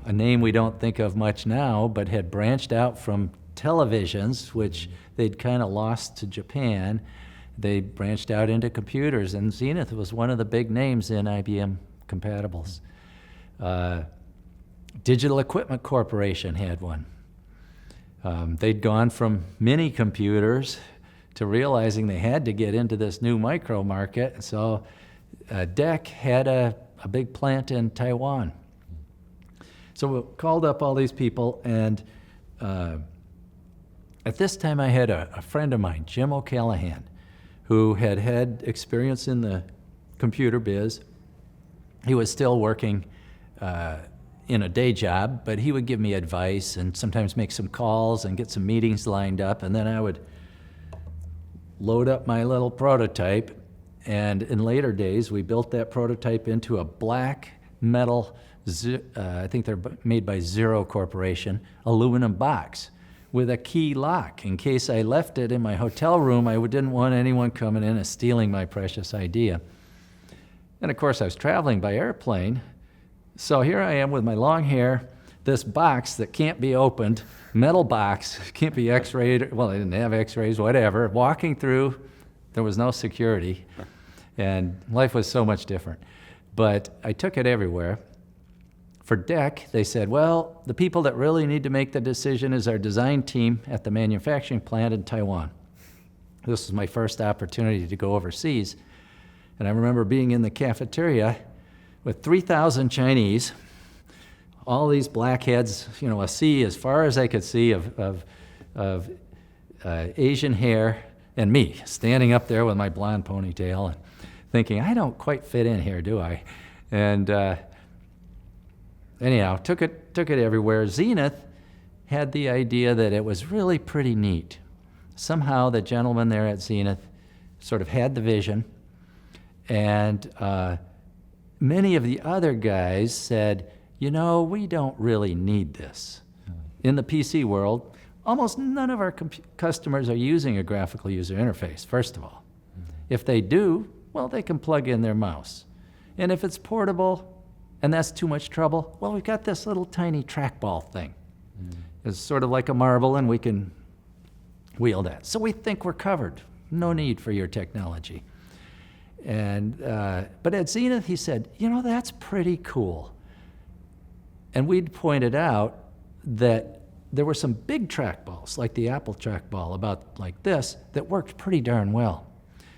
B: a name we don't think of much now, but had branched out from televisions, which they'd kind of lost to Japan. They branched out into computers, and Zenith was one of the big names in IBM compatibles. Digital Equipment Corporation had one. They'd gone from mini computers to realizing they had to get into this new micro market, so DEC had a big plant in Taiwan. So we called up all these people, and at this time I had a friend of mine, Jim O'Callahan, who had experience in the computer biz. He was still working in a day job, but he would give me advice and sometimes make some calls and get some meetings lined up, and then I would load up my little prototype, and in later days we built that prototype into a black metal, I think they're made by Zero Corporation, aluminum box with a key lock. In case I left it in my hotel room, I didn't want anyone coming in and stealing my precious idea. And of course I was traveling by airplane, so here I am with my long hair, this box that can't be opened, metal box, can't be x-rayed, well, I didn't have x-rays, whatever, walking through, there was no security, and life was so much different. But I took it everywhere. For DEC, they said, well, the people that really need to make the decision is our design team at the manufacturing plant in Taiwan. This was my first opportunity to go overseas, and I remember being in the cafeteria with 3,000 Chinese, all these blackheads, you know, a sea as far as I could see of Asian hair, and me standing up there with my blonde ponytail and thinking, I don't quite fit in here, do I? And anyhow, took it everywhere. Zenith had the idea that it was really pretty neat. Somehow the gentleman there at Zenith sort of had the vision, and many of the other guys said, you know, we don't really need this. In the PC world, almost none of our customers are using a graphical user interface, first of all. If they do, well, they can plug in their mouse. And if it's portable and that's too much trouble, well, we've got this little tiny trackball thing. It's sort of like a marble, and we can wield that. So we think we're covered. No need for your technology. And but at Zenith, he said, you know, that's pretty cool. And we'd pointed out that there were some big trackballs, like the Apple trackball, about like this, that worked pretty darn well.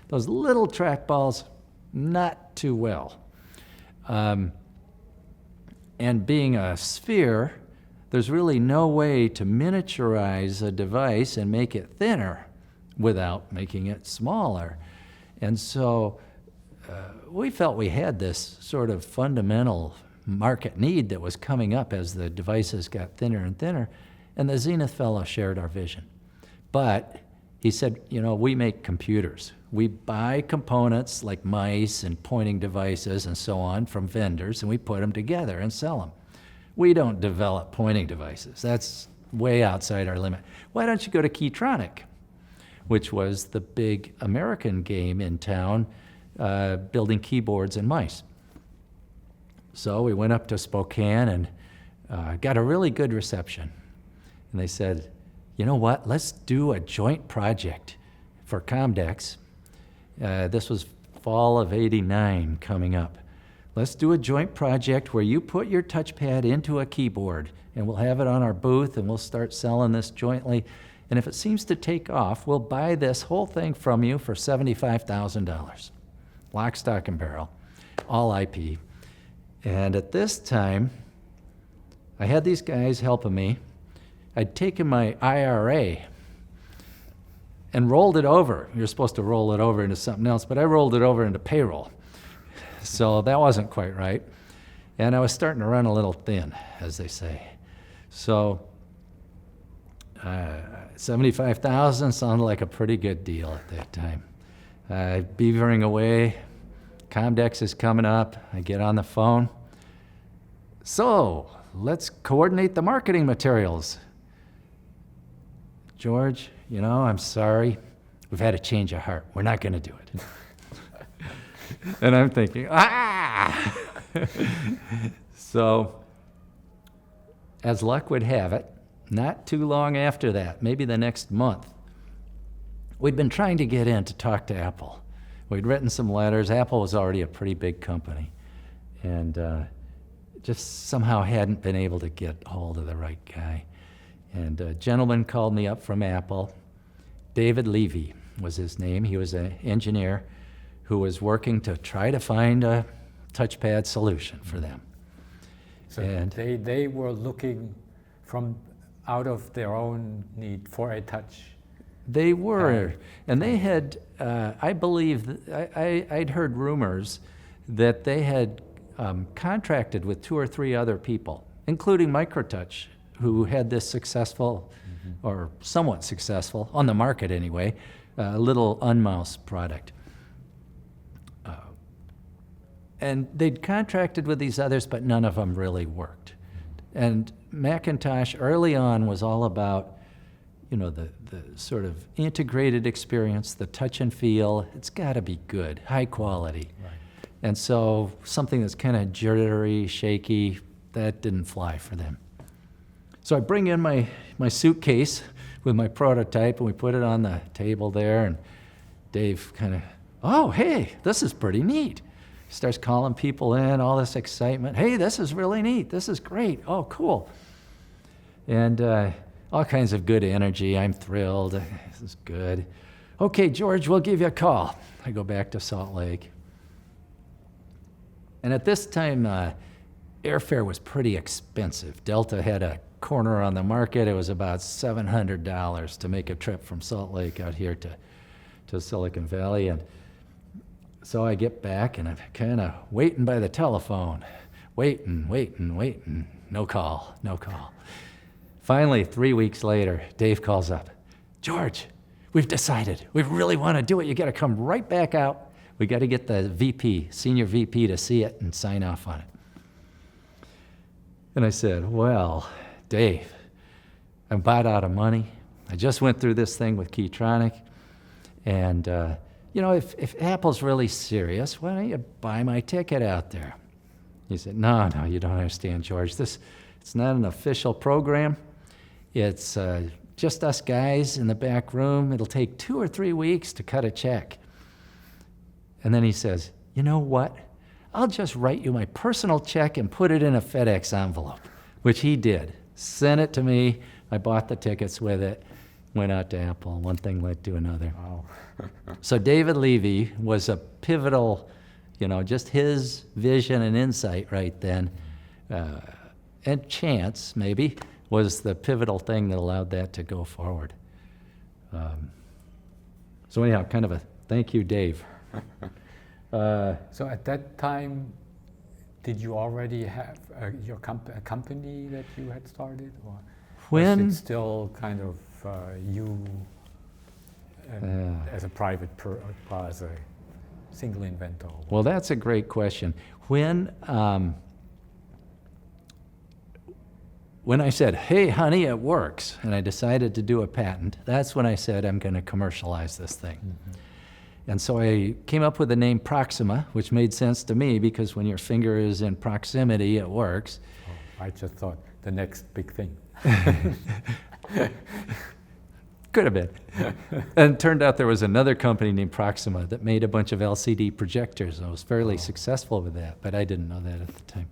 B: Those little trackballs, not too well. And being a sphere, there's really no way to miniaturize a device and make it thinner without making it smaller. And so we felt we had this sort of fundamental market need that was coming up as the devices got thinner and thinner, and the Zenith fellow shared our vision. But he said, you know, we make computers. We buy components like mice and pointing devices and so on from vendors, and we put them together and sell them. We don't develop pointing devices. That's way outside our limit. Why don't you go to Keytronic, which was the big American game in town, building keyboards and mice. So we went up to Spokane and got a really good reception. And they said, you know what, let's do a joint project for Comdex. This was fall of '89 coming up. Let's do a joint project where you put your touchpad into a keyboard, and we'll have it on our booth, and we'll start selling this jointly. And if it seems to take off, we'll buy this whole thing from you for $75,000. Lock, stock, and barrel, all IP. And at this time, I had these guys helping me. I'd taken my IRA and rolled it over. You're supposed to roll it over into something else, but I rolled it over into payroll. So that wasn't quite right. And I was starting to run a little thin, as they say. So 75,000 sounded like a pretty good deal at that time. Beavering away, Comdex is coming up, I get on the phone. So, let's coordinate the marketing materials. George, you know, I'm sorry, we've had a change of heart. We're not gonna do it. And I'm thinking, So, as luck would have it, not too long after that, maybe the next month, we'd been trying to get in to talk to Apple. We'd written some letters. Apple was already a pretty big company, and just somehow hadn't been able to get hold of the right guy. And a gentleman called me up from Apple. David Levy was his name. He was an engineer who was working to try to find a touchpad solution for them.
A: So
B: And
A: they were looking from out of their own need for a touch.
B: they were, and they had, I believe, I'd heard rumors that they had contracted with 2 or 3 other people, including Microtouch, who had this successful, or somewhat successful, on the market anyway, little unmouse product. And they'd contracted with these others, but none of them really worked. And Macintosh early on was all about, you know, the sort of integrated experience, the touch and feel. It's got to be good, high quality.
A: Right.
B: And so something that's kind of jittery, shaky, that didn't fly for them. So I bring in my suitcase with my prototype, and we put it on the table there, and Dave kind of, oh, hey, this is pretty neat. Starts calling people in, all this excitement. Hey, this is really neat. This is great. Oh, cool. And all kinds of good energy. I'm thrilled. This is good. Okay, George, we'll give you a call. I go back to Salt Lake. And at this time, airfare was pretty expensive. Delta had a corner on the market. It was about $700 to make a trip from Salt Lake out here to Silicon Valley. And so I get back, and I'm kind of waiting by the telephone. Waiting. No call. Finally, 3 weeks later, Dave calls up. George, we've decided. We really want to do it. You got to come right back out. We got to get the VP, senior VP, to see it and sign off on it. And I said, well, Dave, I'm about out of money. I just went through this thing with Keytronic. And, you know, if Apple's really serious, why don't you buy my ticket out there? He said, no, you don't understand, George. It's not an official program. It's just us guys in the back room. It'll take 2 or 3 weeks to cut a check. And then he says, you know what? I'll just write you my personal check and put it in a FedEx envelope, which he did. Sent it to me. I bought the tickets with it. Went out to Apple. One thing led to another.
A: Wow.
B: So David Levy was a pivotal, you know, just his vision and insight right then, and chance maybe, was the pivotal thing that allowed that to go forward. So anyhow, kind of a thank you, Dave.
A: So at that time, did you already have a company that you had started, or was it still kind of you as a private as a single inventor?
B: Well, that's a great question. When I said, hey, honey, it works, and I decided to do a patent, that's when I said I'm going to commercialize this thing. Mm-hmm. And so I came up with the name Proxima, which made sense to me because when your finger is in proximity, it works.
A: Oh, I just thought the next big thing.
B: Could have been. And it turned out there was another company named Proxima that made a bunch of LCD projectors. I was fairly successful with that, but I didn't know that at the time.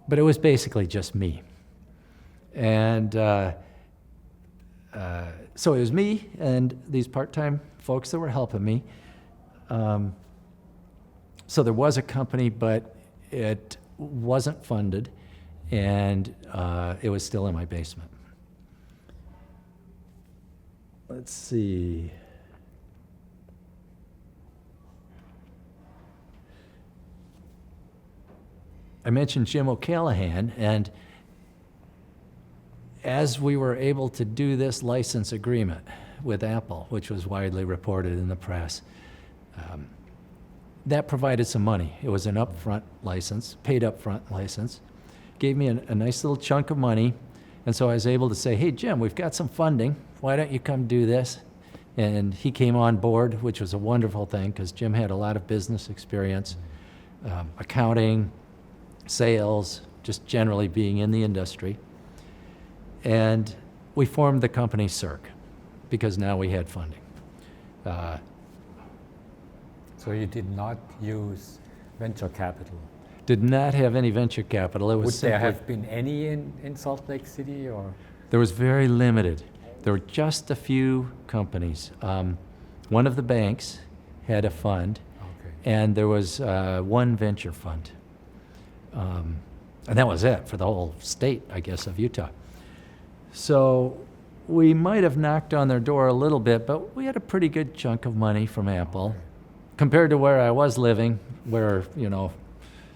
B: But it was basically just me. And so it was me and these part-time folks that were helping me. So there was a company, but it wasn't funded, and it was still in my basement. Let's see. I mentioned Jim O'Callahan, and as we were able to do this license agreement with Apple, which was widely reported in the press, that provided some money. It was an upfront license, paid upfront license, gave me a nice little chunk of money, and so I was able to say, hey, Jim, we've got some funding. Why don't you come do this? And he came on board, which was a wonderful thing because Jim had a lot of business experience, accounting, sales, just generally being in the industry. And we formed the company Circ because now we had funding.
A: So you did not use venture capital?
B: Did not have any venture capital. It was
A: Would there have been any in Salt Lake City, or?
B: There was very limited. There were just a few companies. One of the banks had a fund,
A: Okay.
B: and there was one venture fund. And that was it for the whole state, I guess, of Utah. So we might have knocked on their door a little bit, but we had a pretty good chunk of money from Apple compared to where I was living, where, you know,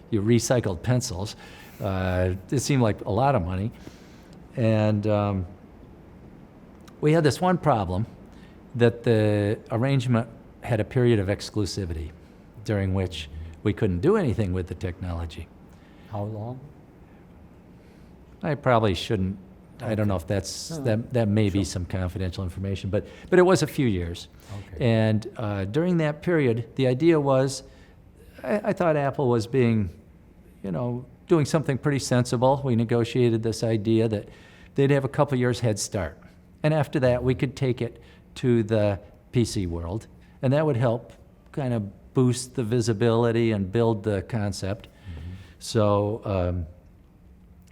B: you recycled pencils. It seemed like a lot of money. And we had this one problem, that the arrangement had a period of exclusivity during which we couldn't do anything with the technology.
A: How long?
B: I probably shouldn't. I don't know if that's that may be
A: Sure.
B: some confidential information, but it was a few years.
A: Okay.
B: And during that period, the idea was, I thought Apple was being, you know, doing something pretty sensible. We negotiated this idea that they'd have a couple years head start, and after that we could take it to the PC world, and that would help kind of boost the visibility and build the concept.
A: Mm-hmm.
B: So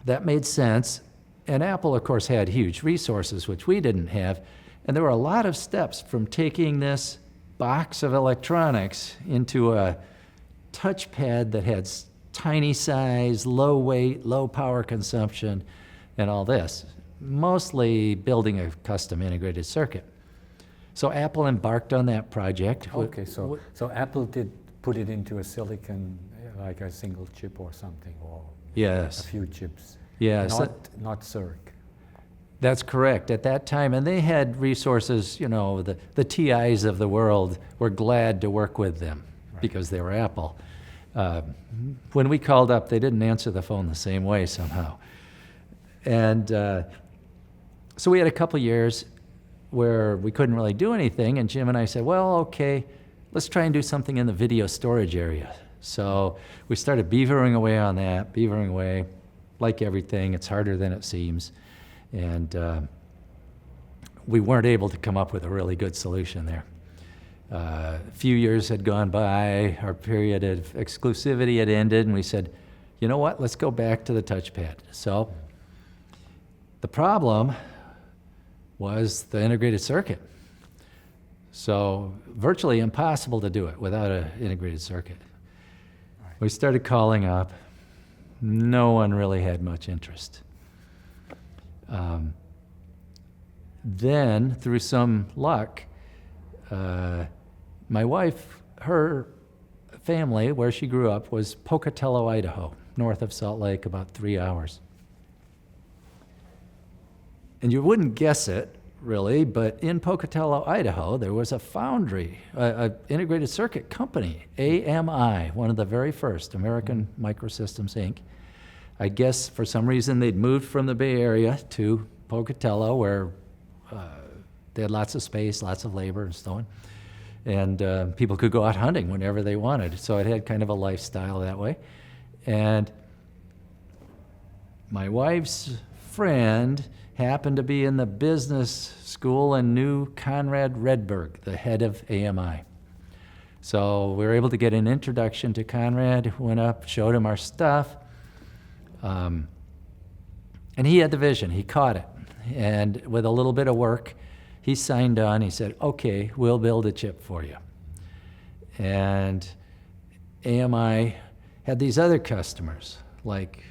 B: that made sense. And Apple, of course, had huge resources, which we didn't have. And there were a lot of steps from taking this box of electronics into a touchpad that had tiny size, low weight, low power consumption, and all this. Mostly building a custom integrated circuit. So Apple embarked on that project.
A: Okay, so Apple did put it into a silicon, like a single chip or something, or a
B: Yes.
A: few chips.
B: Yeah, so
A: Not Circ.
B: that's correct. At that time, and they had resources, you know, the TIs of the world were glad to work with them because they were Apple. When we called up, they didn't answer the phone the same way somehow. And so we had a couple years where we couldn't really do anything, and Jim and I said, well, okay, let's try and do something in the video storage area. So we started beavering away on that, beavering away. Like everything, it's harder than it seems. And we weren't able to come up with a really good solution there. A few years had gone by, our period of exclusivity had ended, and we said, you know what, let's go back to the touchpad. So the problem was the integrated circuit. So virtually impossible to do it without an integrated circuit. We started calling up. No one really had much interest. Then, through some luck, my wife, her family, where she grew up, was Pocatello, Idaho, north of Salt Lake, about 3 hours. And you wouldn't guess it, really, but in Pocatello, Idaho, there was a foundry, an integrated circuit company, AMI, one of the very first, American Microsystems, Inc. I guess for some reason they'd moved from the Bay Area to Pocatello, where they had lots of space, lots of labor and so on. And people could go out hunting whenever they wanted. So it had kind of a lifestyle that way. And my wife's friend happened to be in the business school and knew Conrad Redberg, the head of AMI. So we were able to get an introduction to Conrad, went up, showed him our stuff. And he had the vision, he caught it. And with a little bit of work, he signed on, he said, okay, we'll build a chip for you. And AMI had these other customers, like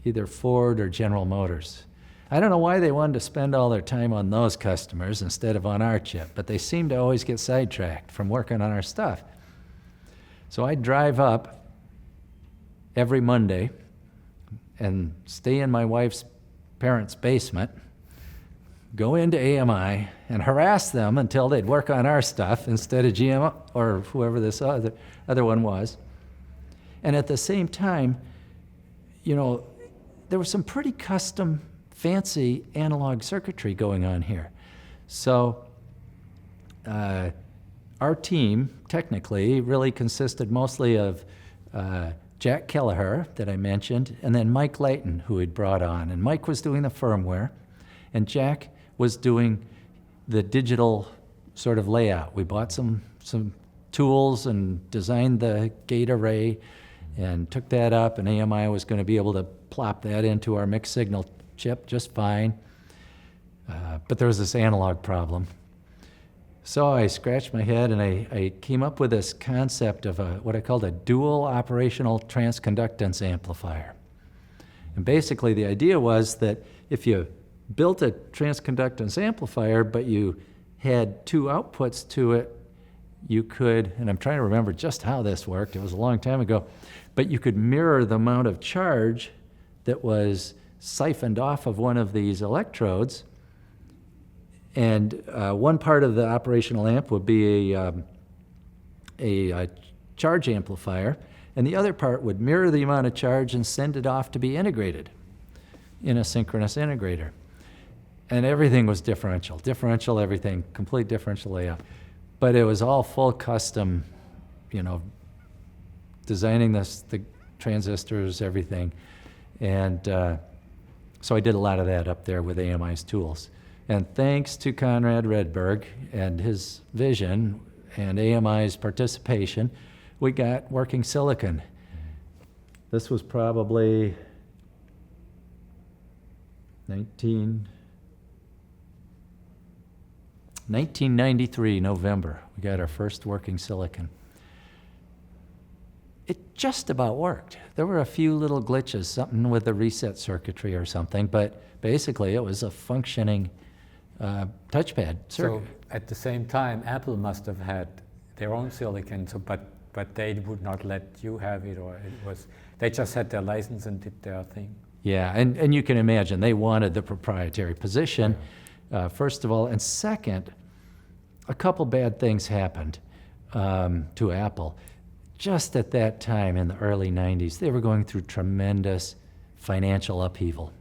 B: either Ford or General Motors. I don't know why they wanted to spend all their time on those customers instead of on our chip, but they seemed to always get sidetracked from working on our stuff. So I'd drive up every Monday and stay in my wife's parents' basement, go into AMI, and harass them until they'd work on our stuff instead of GM or whoever this other one was. And at the same time, you know, there was some pretty custom, fancy analog circuitry going on here. So our team, technically, really consisted mostly of Jack Kelleher, that I mentioned, and then Mike Layton, who we'd brought on. And Mike was doing the firmware, and Jack was doing the digital sort of layout. We bought some tools and designed the gate array and took that up, and AMI was going to be able to plop that into our mixed signal chip just fine. But there was this analog problem. So I scratched my head and I came up with this concept of what I called a dual operational transconductance amplifier. And basically the idea was that if you built a transconductance amplifier, but you had two outputs to it, you could, and I'm trying to remember just how this worked, it was a long time ago, but you could mirror the amount of charge that was siphoned off of one of these electrodes, and one part of the operational amp would be a charge amplifier, and the other part would mirror the amount of charge and send it off to be integrated in a synchronous integrator. And everything was differential everything, complete differential layout. But it was all full custom, designing the transistors, everything. And so I did a lot of that up there with AMI's tools. And thanks to Conrad Redberg and his vision and AMI's participation, we got working silicon. This was probably 1993, November. We got our first working silicon. It just about worked. There were a few little glitches, something with the reset circuitry or something, but basically it was a functioning touchpad circuit.
A: So at the same time, Apple must have had their own silicon, but they would not let you have it, or they just had their license and did their thing.
B: Yeah, and you can imagine they wanted the proprietary position, first of all, and second, a couple bad things happened to Apple. Just at that time in the early 90s, they were going through tremendous financial upheaval.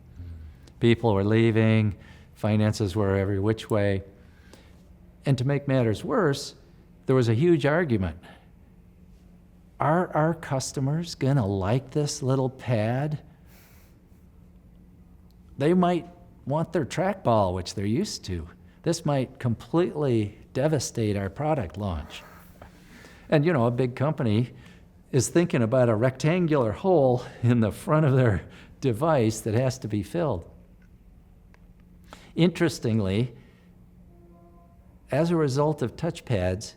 B: People were leaving, finances were every which way. And to make matters worse, there was a huge argument. Are our customers going to like this little pad? They might want their trackball, which they're used to. This might completely devastate our product launch. And a big company is thinking about a rectangular hole in the front of their device that has to be filled. Interestingly, as a result of touchpads,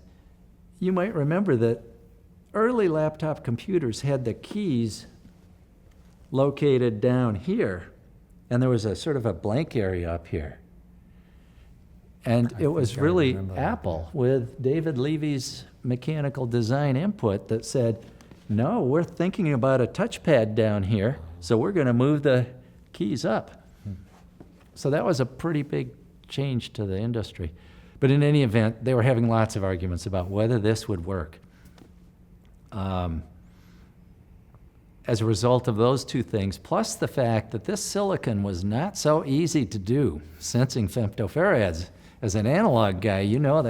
B: you might remember that early laptop computers had the keys located down here, and there was a sort of a blank area up here. And it was really Apple with David Levy's mechanical design input that said, no, we're thinking about a touchpad down here, so we're going to move the keys up. So that was a pretty big change to the industry. But in any event, they were having lots of arguments about whether this would work. As a result of those two things, plus the fact that this silicon was not so easy to do, sensing femtofarads. As an analog guy, analog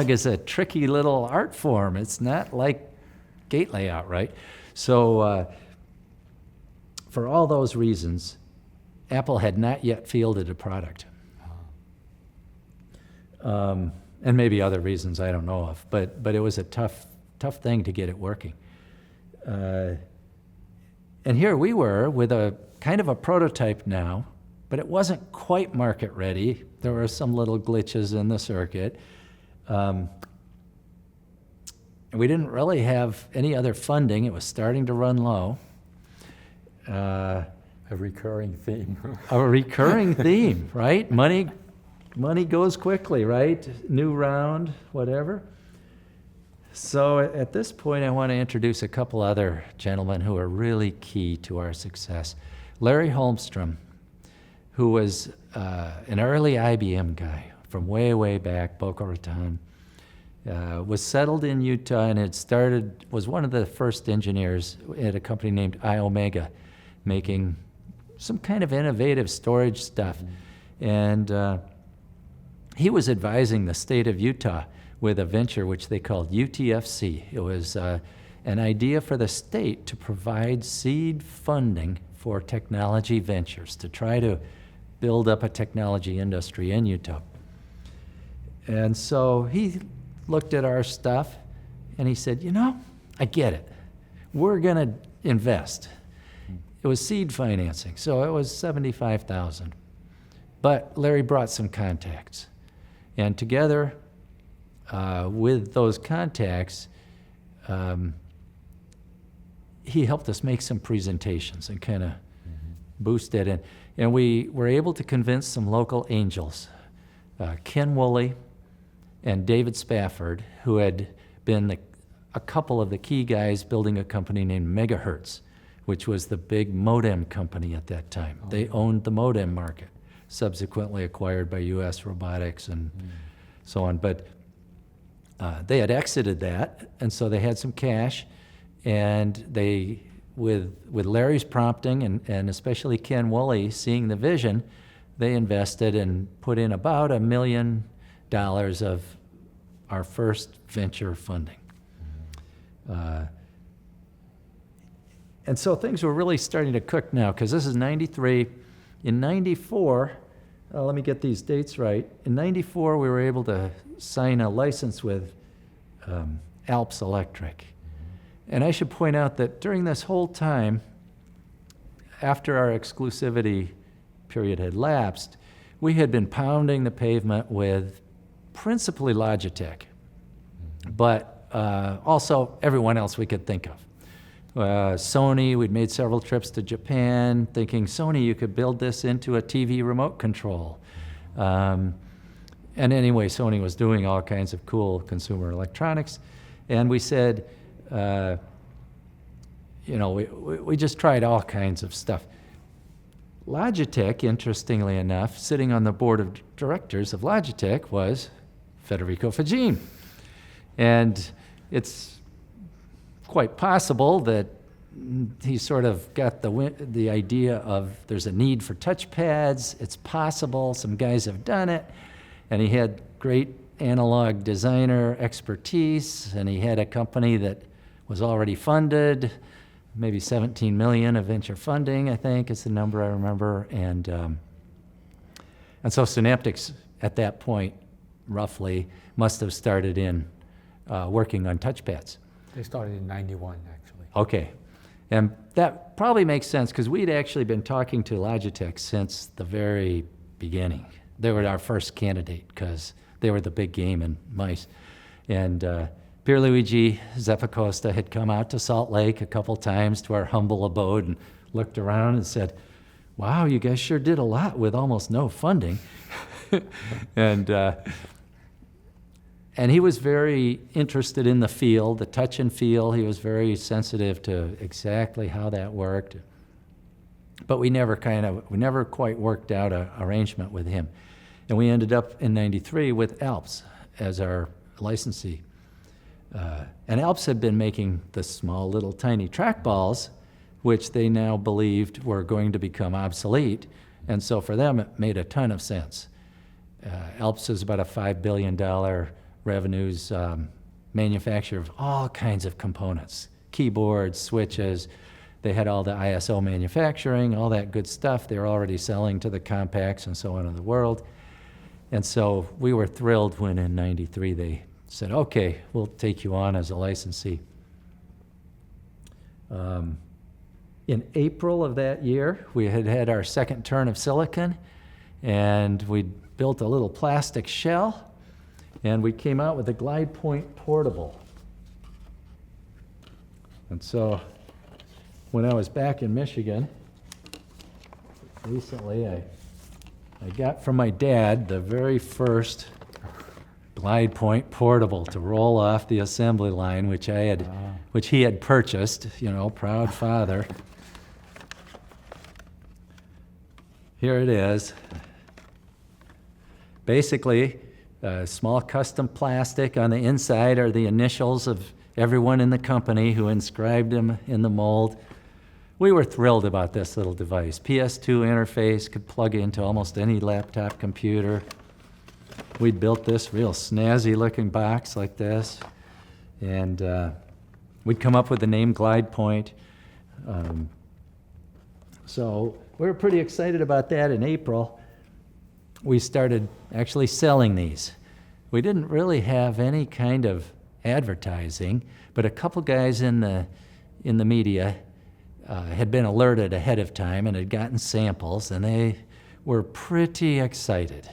B: is a tricky little art form. It's not like gate layout, right? So for all those reasons, Apple had not yet fielded a product. And maybe other reasons I don't know of, but it was a tough thing to get it working. And here we were with a kind of a prototype now, but it wasn't quite market ready. There were some little glitches in the circuit. We didn't really have any other funding. It was starting to run low.
A: A recurring theme.
B: A recurring theme, right? Money goes quickly, right? New round, whatever. So at this point, I want to introduce a couple other gentlemen who are really key to our success. Larry Holmstrom, who was an early IBM guy from way, way back, Boca Raton, was settled in Utah and was one of the first engineers at a company named iOmega, making some kind of innovative storage stuff. And he was advising the state of Utah with a venture which they called UTFC. It was an idea for the state to provide seed funding for technology ventures, to try to build up a technology industry in Utah. And so he looked at our stuff and he said, I get it. We're going to invest. It was seed financing, so it was $75,000. But Larry brought some contacts. And together with those contacts, he helped us make some presentations and kind of boost it in. And we were able to convince some local angels, Ken Woolley and David Spafford, who had been a couple of the key guys building a company named Megahertz, which was the big modem company at that time. They owned the modem market, subsequently acquired by US Robotics and so on. But they had exited that, and so they had some cash, and they, with Larry's prompting and especially Ken Woolley seeing the vision, they invested and put in about $1 million of our first venture funding. And so things were really starting to cook now, because this is 93. In 94, let me get these dates right. In 94, we were able to sign a license with Alps Electric. And I should point out that during this whole time, after our exclusivity period had lapsed, we had been pounding the pavement with principally Logitech, but also everyone else we could think of. Sony, we'd made several trips to Japan, thinking, Sony, you could build this into a TV remote control. And anyway, Sony was doing all kinds of cool consumer electronics. And we said, we just tried all kinds of stuff. Logitech, interestingly enough, sitting on the board of directors of Logitech was Federico Faggin. And it's quite possible that he sort of got the idea of there's a need for touchpads. It's possible, some guys have done it. And he had great analog designer expertise, and he had a company that was already funded, maybe 17 million of venture funding, I think is the number I remember. And so Synaptics at that point, roughly, must have started in working on touchpads.
A: They started in 91, actually.
B: Okay. And that probably makes sense, because we'd actually been talking to Logitech since the very beginning. They were our first candidate, because they were the big game in mice. And Pierluigi Zappacosta had come out to Salt Lake a couple times to our humble abode and looked around and said, wow, you guys sure did a lot with almost no funding. And he was very interested in the feel, the touch and feel. He was very sensitive to exactly how that worked. But we never quite worked out an arrangement with him. And we ended up in 93 with Alps as our licensee. And Alps had been making the small little tiny trackballs, which they now believed were going to become obsolete. And so for them, it made a ton of sense. Alps is about a $5 billion revenues, manufacturer of all kinds of components, keyboards, switches. They had all the ISO manufacturing, all that good stuff. They were already selling to the compacts and so on in the world. And so we were thrilled when in 93 they said, okay, we'll take you on as a licensee. In April of that year, we had our second turn of silicon, and we built a little plastic shell, and we came out with a Glide Point Portable. And so when I was back in Michigan recently, I got from my dad the very first Glide Point Portable to roll off the assembly line, which he had purchased, proud father. Here it is. Basically, small custom plastic. On the inside are the initials of everyone in the company who inscribed them in the mold. We were thrilled about this little device. PS2 interface, could plug into almost any laptop computer. We'd built this real snazzy looking box like this, and we'd come up with the name Glide Point. So we were pretty excited about that. In April, we started actually selling these. We didn't really have any kind of advertising, but a couple guys in the media had been alerted ahead of time and had gotten samples, and they were pretty excited.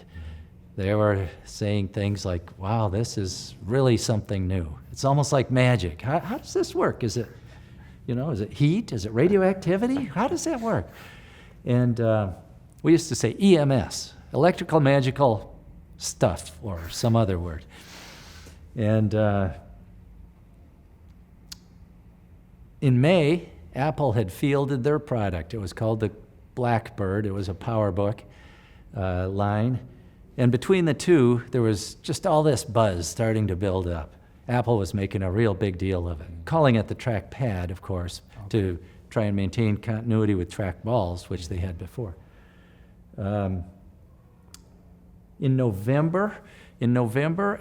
B: They were saying things like, wow, this is really something new. It's almost like magic. How does this work? Is it You know, is it heat? Is it radioactivity? How does that work? And we used to say EMS, electrical magical stuff, or some other word. And in May, Apple had fielded their product. It was called the Blackbird. It was a PowerBook line. And between the two, there was just all this buzz starting to build up. Apple was making a real big deal of it, calling it the trackpad, of course, to try and maintain continuity with trackballs, which they had before. In November,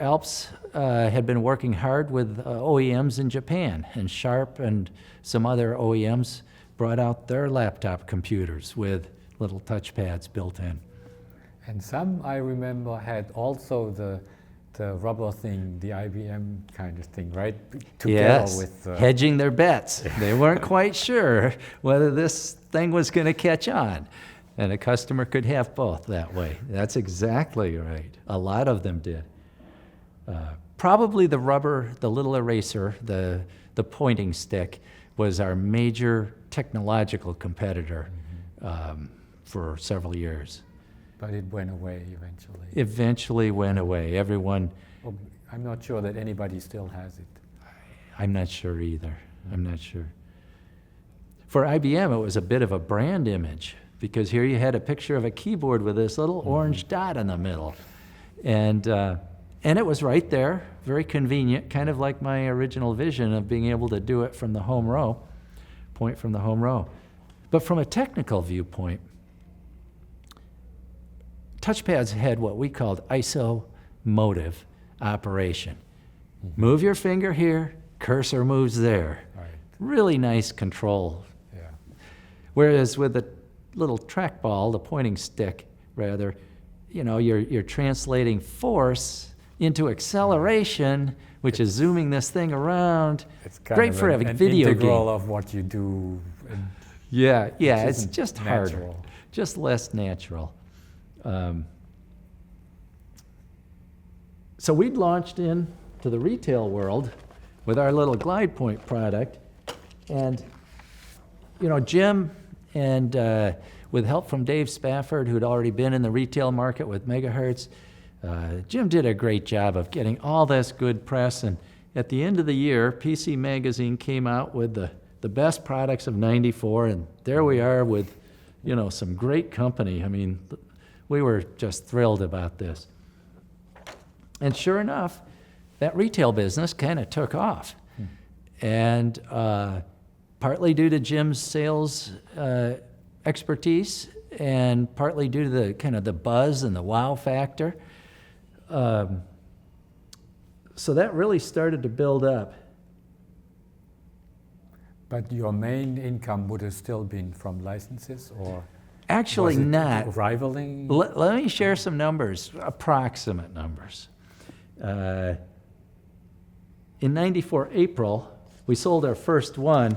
B: Alps had been working hard with OEMs in Japan, and Sharp and some other OEMs brought out their laptop computers with little touchpads built in.
A: And some, I remember, had also the rubber thing, the IBM kind of thing, right?
B: Yes,
A: with
B: hedging their bets. They weren't quite sure whether this thing was going to catch on. And a customer could have both that way. That's exactly right. A lot of them did. Probably the rubber, the little eraser, the pointing stick was our major technological competitor for several years.
A: But it went away eventually.
B: Eventually went away. Everyone...
A: Well, I'm not sure that anybody still has it.
B: I'm not sure either. I'm not sure. For IBM, it was a bit of a brand image, because here you had a picture of a keyboard with this little orange dot in the middle. And it was right there, very convenient, kind of like my original vision of being able to do it from the home row, point from the home row. But from a technical viewpoint, touchpads had what we called isomotive operation. Move your finger here, cursor moves there.
A: Right.
B: Really nice control.
A: Yeah.
B: Whereas with the little trackball, the pointing stick, rather, you know, you're translating force into acceleration, which is zooming this thing around.
A: It's kind
B: great
A: of
B: for a
A: an
B: video
A: integral
B: game.
A: of what you do.
B: Yeah, it's
A: isn't
B: just
A: natural.
B: harder, just less natural. So we'd launched into the retail world with our little Glide Point product, and you know, Jim, and with help from Dave Spafford, who'd already been in the retail market with Megahertz, Jim did a great job of getting all this good press. And at the end of the year, PC Magazine came out with the best products of '94, and there we are with, you know, some great company. I mean, we were just thrilled about this. And sure enough, that retail business kind of took off. And partly due to Jim's sales expertise, and partly due to the kind of the buzz and the wow factor. So that really started to build up.
A: But your main income would have still been from licenses, or
B: Actually
A: was it
B: not.
A: rivaling?
B: Let me share some numbers, approximate numbers. In '94 April, we sold our first one,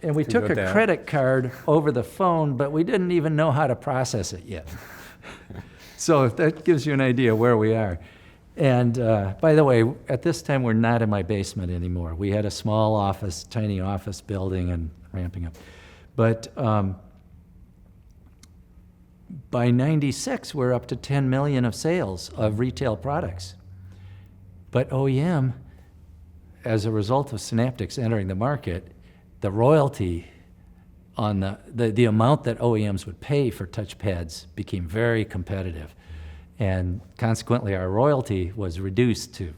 B: and we
A: To
B: took
A: your
B: a
A: dad.
B: credit card over the phone, but we didn't even know how to process it yet. So that gives you an idea where we are. And by the way, at this time, we're not in my basement anymore. We had a small office, tiny office building, and ramping up. But by '96, we're up to 10 million of sales of retail products. But OEM, as a result of Synaptics entering the market, the royalty on the amount that OEMs would pay for touchpads became very competitive. And consequently, our royalty was reduced to,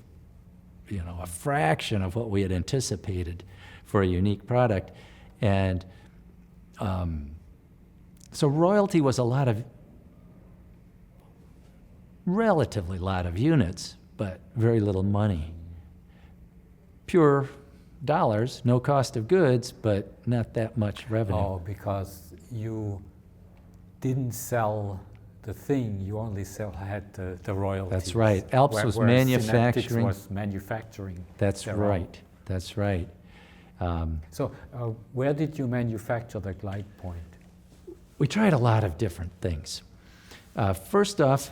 B: you know, a fraction of what we had anticipated for a unique product. And so royalty was relatively lot of units, but very little money. Pure dollars, no cost of goods, but not that much revenue.
A: Oh, because you didn't sell the thing, you only had the royalties.
B: That's right. Alps was
A: whereas
B: manufacturing.
A: Synaptics was manufacturing.
B: That's
A: their own.
B: right. That's right.
A: So where did you manufacture the Glide Point?
B: We tried a lot of different things. First off,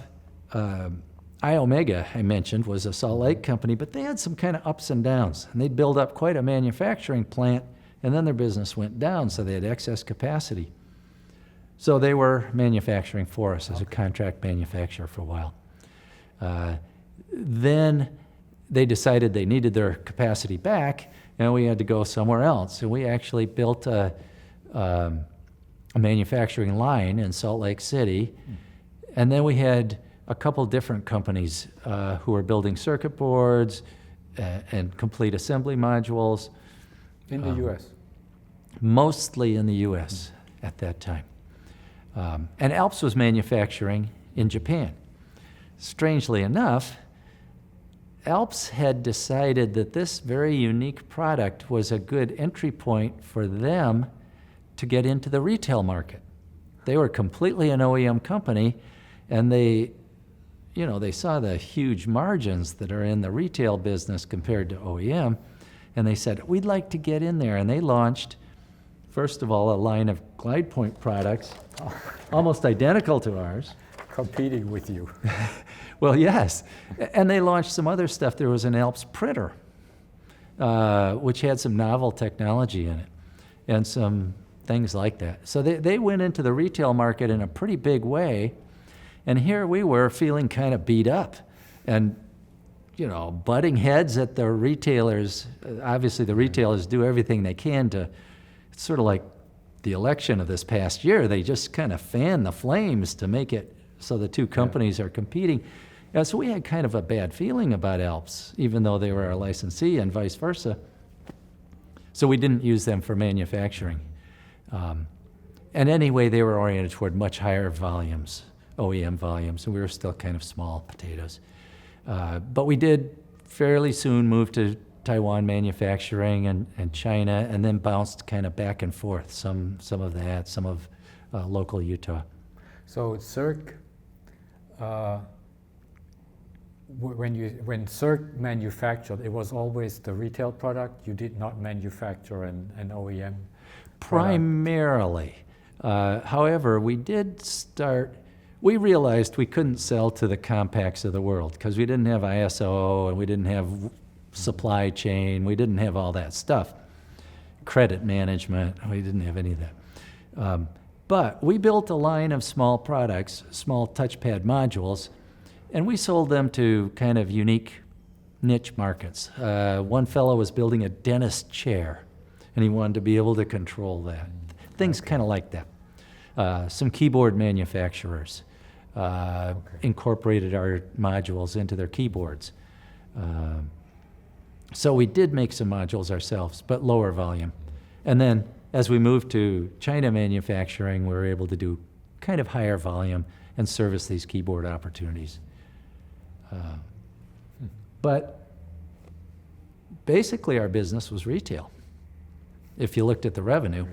B: iOmega, I mentioned, was a Salt Lake company, but they had some kind of ups and downs. And they'd build up quite a manufacturing plant and then their business went down, so they had excess capacity. So they were manufacturing for us as a contract manufacturer for a while. Then they decided they needed their capacity back, and we had to go somewhere else. And we actually built a manufacturing line in Salt Lake City. And then we had a couple different companies who were building circuit boards and complete assembly modules.
A: In the U.S.?
B: Mostly in the U.S. at that time. And Alps was manufacturing in Japan. Strangely enough, Alps had decided that this very unique product was a good entry point for them to get into the retail market. They were completely an OEM company, and they saw the huge margins that are in the retail business compared to OEM, and they said, we'd like to get in there. And they launched, first of all, a line of glide point products, almost identical to ours.
A: Competing with you.
B: Well, yes. And they launched some other stuff. There was an Alps printer, which had some novel technology in it, and some things like that. So they went into the retail market in a pretty big way, and here we were feeling kind of beat up and, butting heads at the retailers. Obviously, the retailers do everything they can to, it's sort of like the election of this past year. They just kind of fan the flames to make it so the two companies are competing. And so we had kind of a bad feeling about Alps, even though they were our licensee, and vice versa. So we didn't use them for manufacturing. And anyway, they were oriented toward much higher volumes, OEM volumes, and we were still kind of small potatoes. But we did fairly soon move to Taiwan manufacturing and China, and then bounced kind of back and forth, some of that, some of local Utah.
A: So Circ, when Circ manufactured, it was always the retail product. You did not manufacture an OEM product.
B: Primarily. However, we realized we couldn't sell to the compacts of the world because we didn't have ISO, and we didn't have supply chain, we didn't have all that stuff. Credit management, we didn't have any of that. But we built a line of small products, small touchpad modules, and we sold them to kind of unique niche markets. One fellow was building a dentist chair, and he wanted to be able to control that. Things kind of like that. Some keyboard manufacturers incorporated our modules into their keyboards. So we did make some modules ourselves, but lower volume. And then as we moved to China manufacturing, we were able to do kind of higher volume and service these keyboard opportunities. But basically our business was retail. If you looked at the revenue,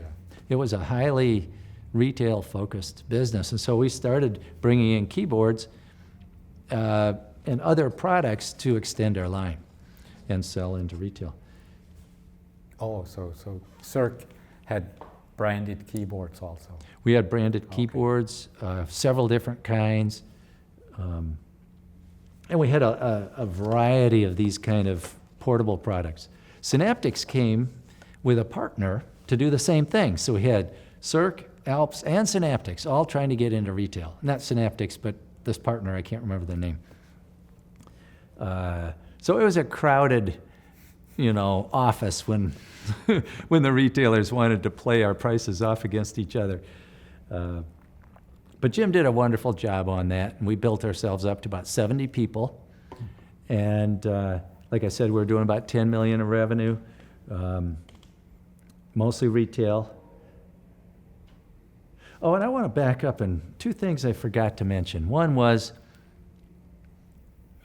B: it was a highly retail-focused business. And so we started bringing in keyboards and other products to extend our line and sell into retail.
A: Oh, so Circ had branded keyboards also.
B: We had branded keyboards, several different kinds. And we had a variety of these kind of portable products. Synaptics came with a partner to do the same thing. So we had Circ, Alps, and Synaptics all trying to get into retail. Not Synaptics, but this partner, I can't remember the name. So it was a crowded, office when when the retailers wanted to play our prices off against each other. But Jim did a wonderful job on that, and we built ourselves up to about 70 people. And like I said, we were doing about $10 million in revenue, mostly retail. Oh, and I want to back up, and two things I forgot to mention. One was,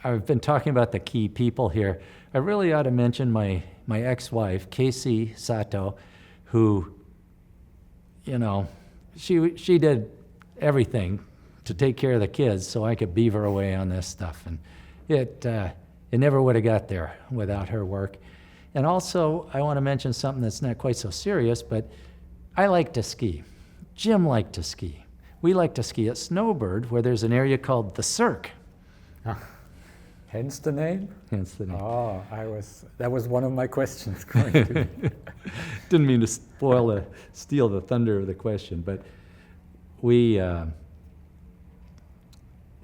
B: I've been talking about the key people here. I really ought to mention my ex-wife, Casey Sato, who, she did everything to take care of the kids so I could beaver away on this stuff. And it never would have got there without her work. And also, I want to mention something that's not quite so serious, but I like to ski. Jim liked to ski. We like to ski at Snowbird, where there's an area called the Cirque.
A: Hence the name?
B: Hence the name.
A: Oh, that was one of my questions going to be.
B: Didn't mean to steal the thunder of the question, but we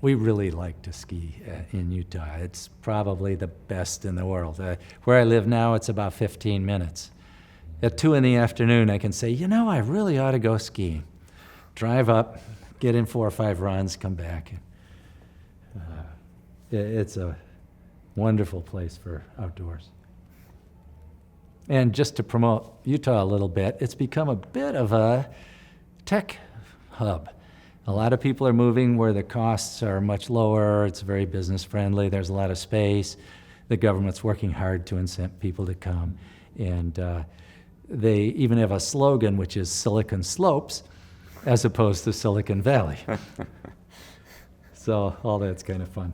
B: really like to ski in Utah. It's probably the best in the world. Where I live now, it's about 15 minutes. At 2 in the afternoon, I can say, I really ought to go skiing. Drive up, get in 4 or 5 runs, come back. It's a wonderful place for outdoors. And just to promote Utah a little bit, it's become a bit of a tech hub. A lot of people are moving where the costs are much lower. It's very business friendly. There's a lot of space. The government's working hard to incent people to come. And they even have a slogan, which is Silicon Slopes, as opposed to Silicon Valley. So all that's kind of fun.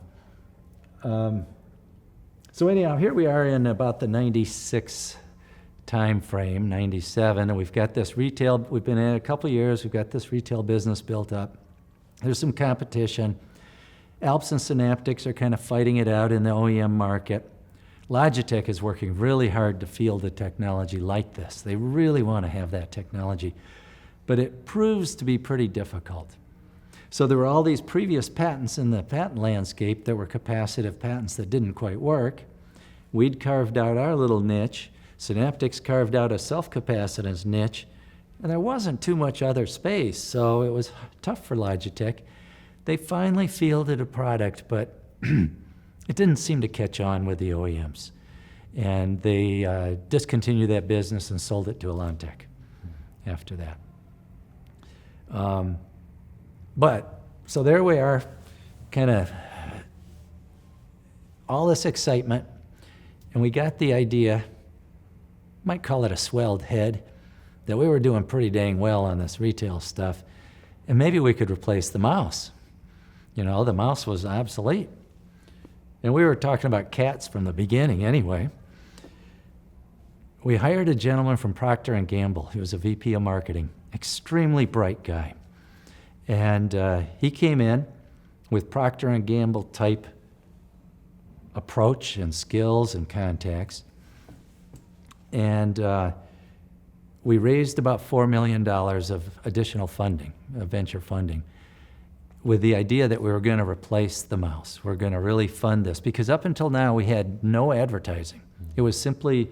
B: So anyhow, here we are in about the 96 time frame, 97, and we've got this retail, we've been in it a couple of years, we've got this retail business built up. There's some competition. Alps and Synaptics are kind of fighting it out in the OEM market. Logitech is working really hard to field a technology like this. They really want to have that technology, but it proves to be pretty difficult. So there were all these previous patents in the patent landscape that were capacitive patents that didn't quite work. We'd carved out our little niche. Synaptics carved out a self-capacitance niche, and there wasn't too much other space, so it was tough for Logitech. They finally fielded a product, but it didn't seem to catch on with the OEMs. And they discontinued that business and sold it to Alantech after that. So there we are, kind of all this excitement, and we got the idea, might call it a swelled head, that we were doing pretty dang well on this retail stuff, and maybe we could replace the mouse. The mouse was obsolete. And we were talking about cats from the beginning anyway. We hired a gentleman from Procter & Gamble. He was a VP of marketing, extremely bright guy. And he came in with Procter & Gamble type approach and skills and contacts. And we raised about $4 million of additional funding, venture funding, with the idea that we were going to replace the mouse. We're going to really fund this, because up until now we had no advertising. It was simply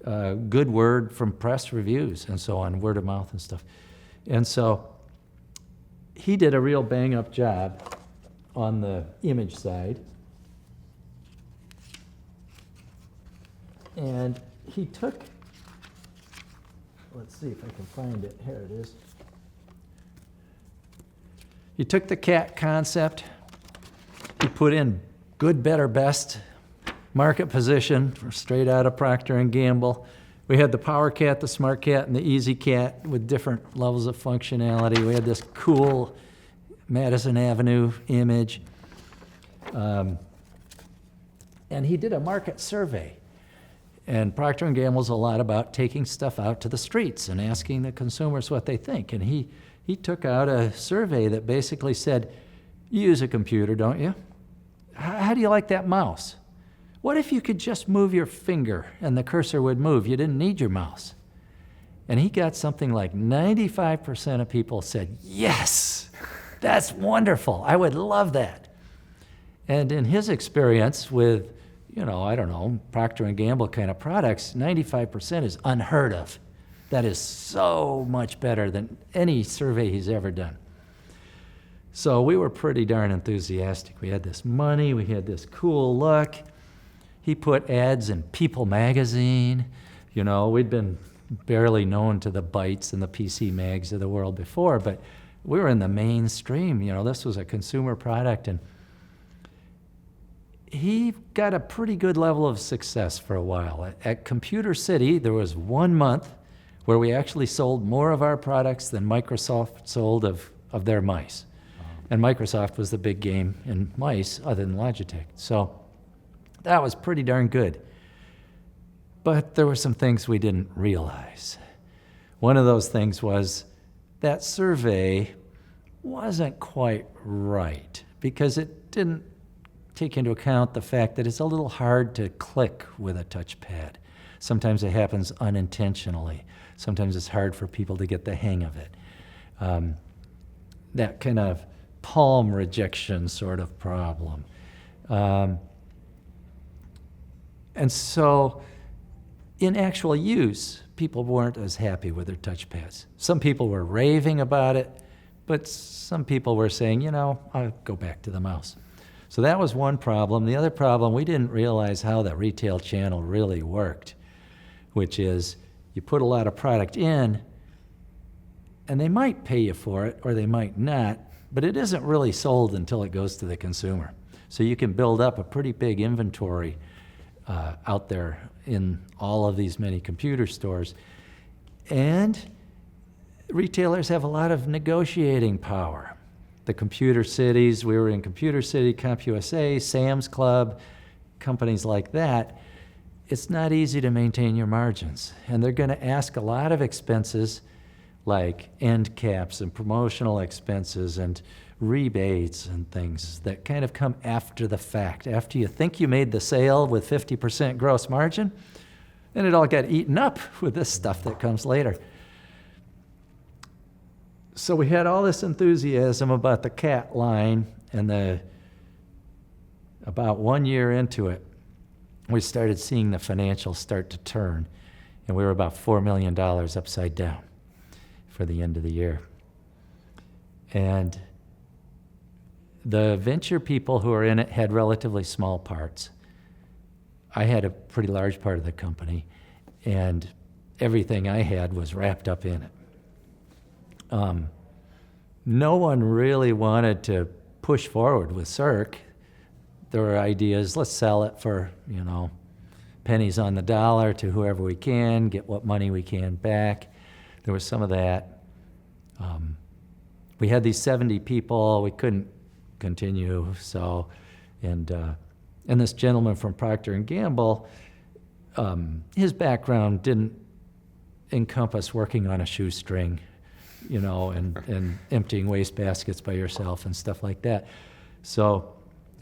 B: good word from press reviews and so on, word of mouth and stuff. And so he did a real bang-up job on the image side. And he took, let's see if I can find it. Here it is. He took the cat concept. He put in good, better, best market position straight out of Procter & Gamble. We had the Power Cat, the Smart Cat, and the Easy Cat with different levels of functionality. We had this cool Madison Avenue image. And he did a market survey. And Procter & Gamble's a lot about taking stuff out to the streets and asking the consumers what they think. And he took out a survey that basically said, you use a computer, don't you? How do you like that mouse? What if you could just move your finger and the cursor would move? You didn't need your mouse. And he got something like 95% of people said, yes, that's wonderful. I would love that. And in his experience with, Procter & Gamble kind of products, 95% is unheard of. That is so much better than any survey he's ever done. So we were pretty darn enthusiastic. We had this money, we had this cool look. He put ads in People magazine. We'd been barely known to the Bytes and the PC mags of the world before, but we were in the mainstream. This was a consumer product, and he got a pretty good level of success for a while. At Computer City, there was 1 month where we actually sold more of our products than Microsoft sold of their mice. And Microsoft was the big game in mice other than Logitech. So that was pretty darn good. But there were some things we didn't realize. One of those things was that survey wasn't quite right, because it didn't take into account the fact that it's a little hard to click with a touchpad. Sometimes it happens unintentionally. Sometimes it's hard for people to get the hang of it. That kind of palm rejection sort of problem. And so in actual use, people weren't as happy with their touchpads. Some people were raving about it, but some people were saying, I'll go back to the mouse. So that was one problem. The other problem, we didn't realize how the retail channel really worked, which is you put a lot of product in, and they might pay you for it, or they might not, but it isn't really sold until it goes to the consumer. So you can build up a pretty big inventory out there in all of these many computer stores. And retailers have a lot of negotiating power. The computer cities, we were in Computer City, CompUSA, Sam's Club, companies like that. It's not easy to maintain your margins. And they're going to ask a lot of expenses like end caps and promotional expenses and rebates and things that kind of come after the fact. After you think you made the sale with 50% gross margin, and it all got eaten up with this stuff that comes later. So we had all this enthusiasm about the cat line, and about 1 year into it, we started seeing the financials start to turn, and we were about $4 million upside down for the end of the year. And the venture people who were in it had relatively small parts. I had a pretty large part of the company, and everything I had was wrapped up in it. No one really wanted to push forward with Cirque. There were ideas, let's sell it for, pennies on the dollar to whoever we can, get what money we can back. There was some of that. We had these 70 people, we couldn't continue, so, and this gentleman from Procter & Gamble, his background didn't encompass working on a shoestring, and emptying waste baskets by yourself and stuff like that. So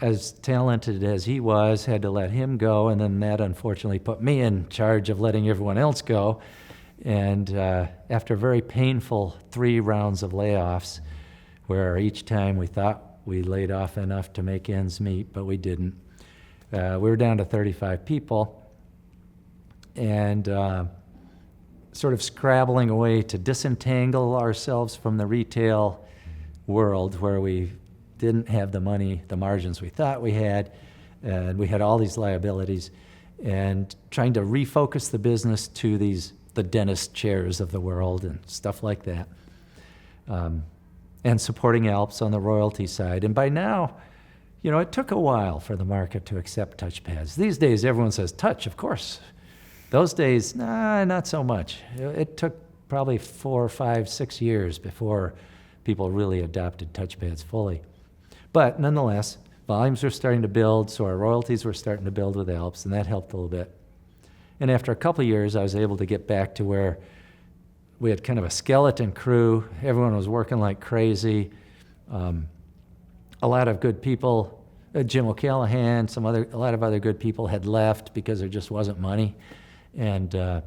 B: as talented as he was, had to let him go, and then that unfortunately put me in charge of letting everyone else go. And after a very painful 3 rounds of layoffs, where each time we thought we laid off enough to make ends meet, but we didn't, we were down to 35 people, and sort of scrabbling away to disentangle ourselves from the retail world where we didn't have the money, the margins we thought we had, and we had all these liabilities, and trying to refocus the business to the dentist chairs of the world and stuff like that, and supporting Alps on the royalty side. And by now, it took a while for the market to accept touchpads. These days, everyone says, touch, of course. Those days, not so much. It took probably 4, 5, 6 years before people really adopted touchpads fully. But nonetheless, volumes were starting to build, so our royalties were starting to build with Alps, and that helped a little bit. And after a couple of years, I was able to get back to where we had kind of a skeleton crew. Everyone was working like crazy. A lot of good people, Jim O'Callahan, a lot of other good people had left because there just wasn't money. And it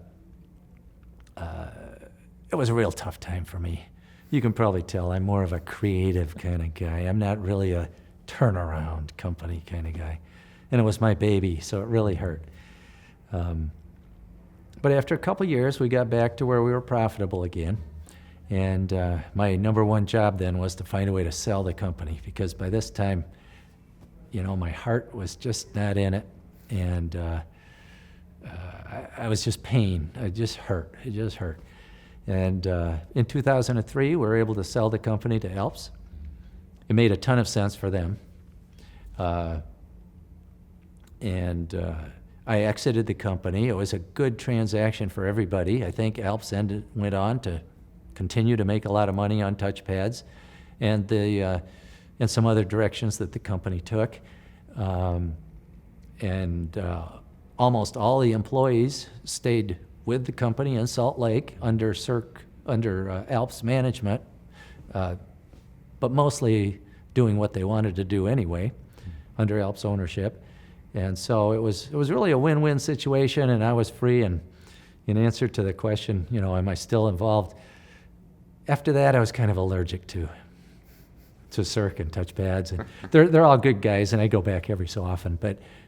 B: was a real tough time for me. You can probably tell I'm more of a creative kind of guy. I'm not really a turnaround company kind of guy. And it was my baby, so it really hurt. But after a couple years, we got back to where we were profitable again. And my number one job then was to find a way to sell the company, because by this time, my heart was just not in it. And I was just pain. It just hurt. And in 2003, we were able to sell the company to Alps. It made a ton of sense for them. And I exited the company. It was a good transaction for everybody. I think Alps went on to continue to make a lot of money on touchpads, and some other directions that the company took. Almost all the employees stayed with the company in Salt Lake under Alps management, but mostly doing what they wanted to do anyway. under Alps ownership. And so it was really a win-win situation, and I was free. And in answer to the question, am I still involved? After that, I was kind of allergic to Cirque and touchpads, and they're all good guys, and I go back every so often.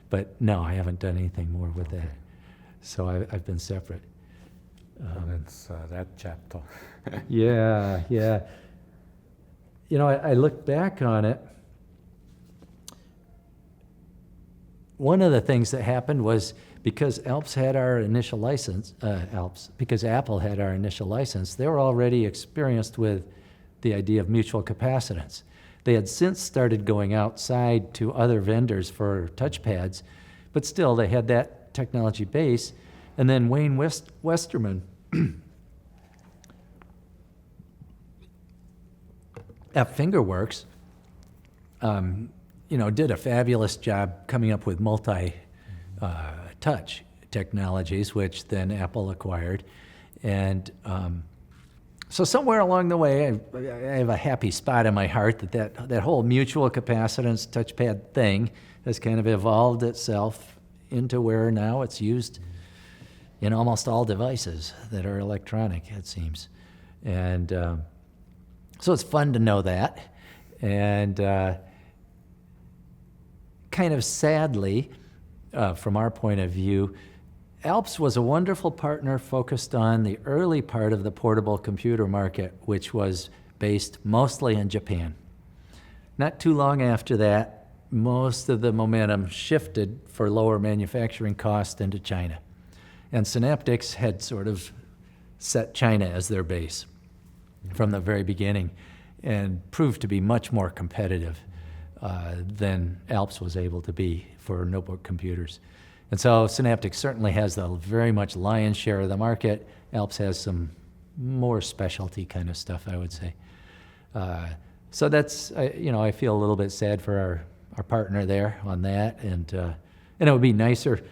B: But no, I haven't done anything more with that. So I've been separate.
A: That's that chapter.
B: Yeah. I look back on it. One of the things that happened was because Alps had our initial license, because Apple had our initial license, they were already experienced with the idea of mutual capacitance. They had since started going outside to other vendors for touchpads, but still they had that technology base. And then Wayne Westerman at Fingerworks, did a fabulous job coming up with multi-touch technologies, which then Apple acquired. And so somewhere along the way, I have a happy spot in my heart that whole mutual capacitance touchpad thing has kind of evolved itself into where now it's used in almost all devices that are electronic, it seems. And so it's fun to know that. And kind of sadly, from our point of view, Alps was a wonderful partner focused on the early part of the portable computer market, which was based mostly in Japan. Not too long after that, most of the momentum shifted for lower manufacturing cost into China. And Synaptics had sort of set China as their base from the very beginning and proved to be much more competitive than Alps was able to be for notebook computers. And so Synaptics certainly has the very much lion's share of the market. Alps has some more specialty kind of stuff, I would say. So that's, I feel a little bit sad for our partner there on that. And it would be nicer.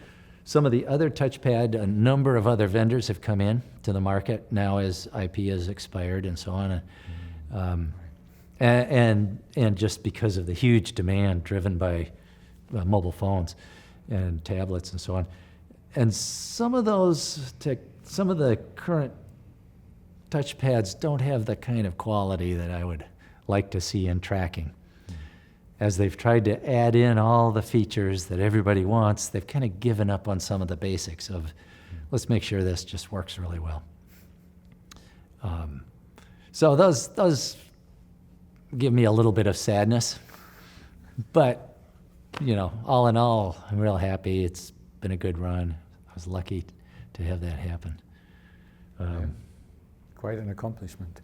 B: Some of the other touchpad, a number of other vendors have come in to the market now as IP has expired and so on. And just because of the huge demand driven by mobile phones and tablets and so on. And some of the current touchpads don't have the kind of quality that I would like to see in tracking. As they've tried to add in all the features that everybody wants, they've kind of given up on some of the basics of, let's make sure this just works really well. So those give me a little bit of sadness, but all in all, I'm real happy. It's been a good run. I was lucky to have that happen.
A: Quite an accomplishment.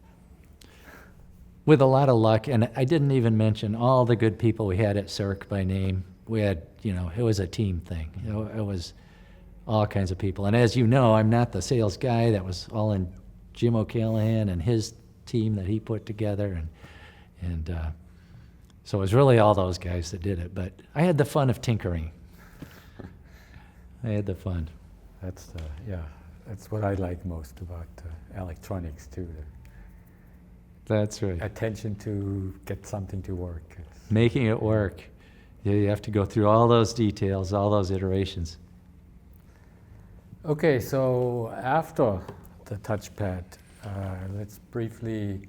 B: With a lot of luck, and I didn't even mention all the good people we had at Cirque by name. We had, it was a team thing. It was all kinds of people. And as you know, I'm not the sales guy. That was all in Jim O'Callahan and his team that he put together. And so it was really all those guys that did it. But I had the fun of tinkering. I had the fun.
A: That's what I like most about electronics too.
B: That's right.
A: Attention to get something to work.
B: Making it work. Yeah, you have to go through all those details, all those iterations.
A: Okay, so after the touchpad, let's briefly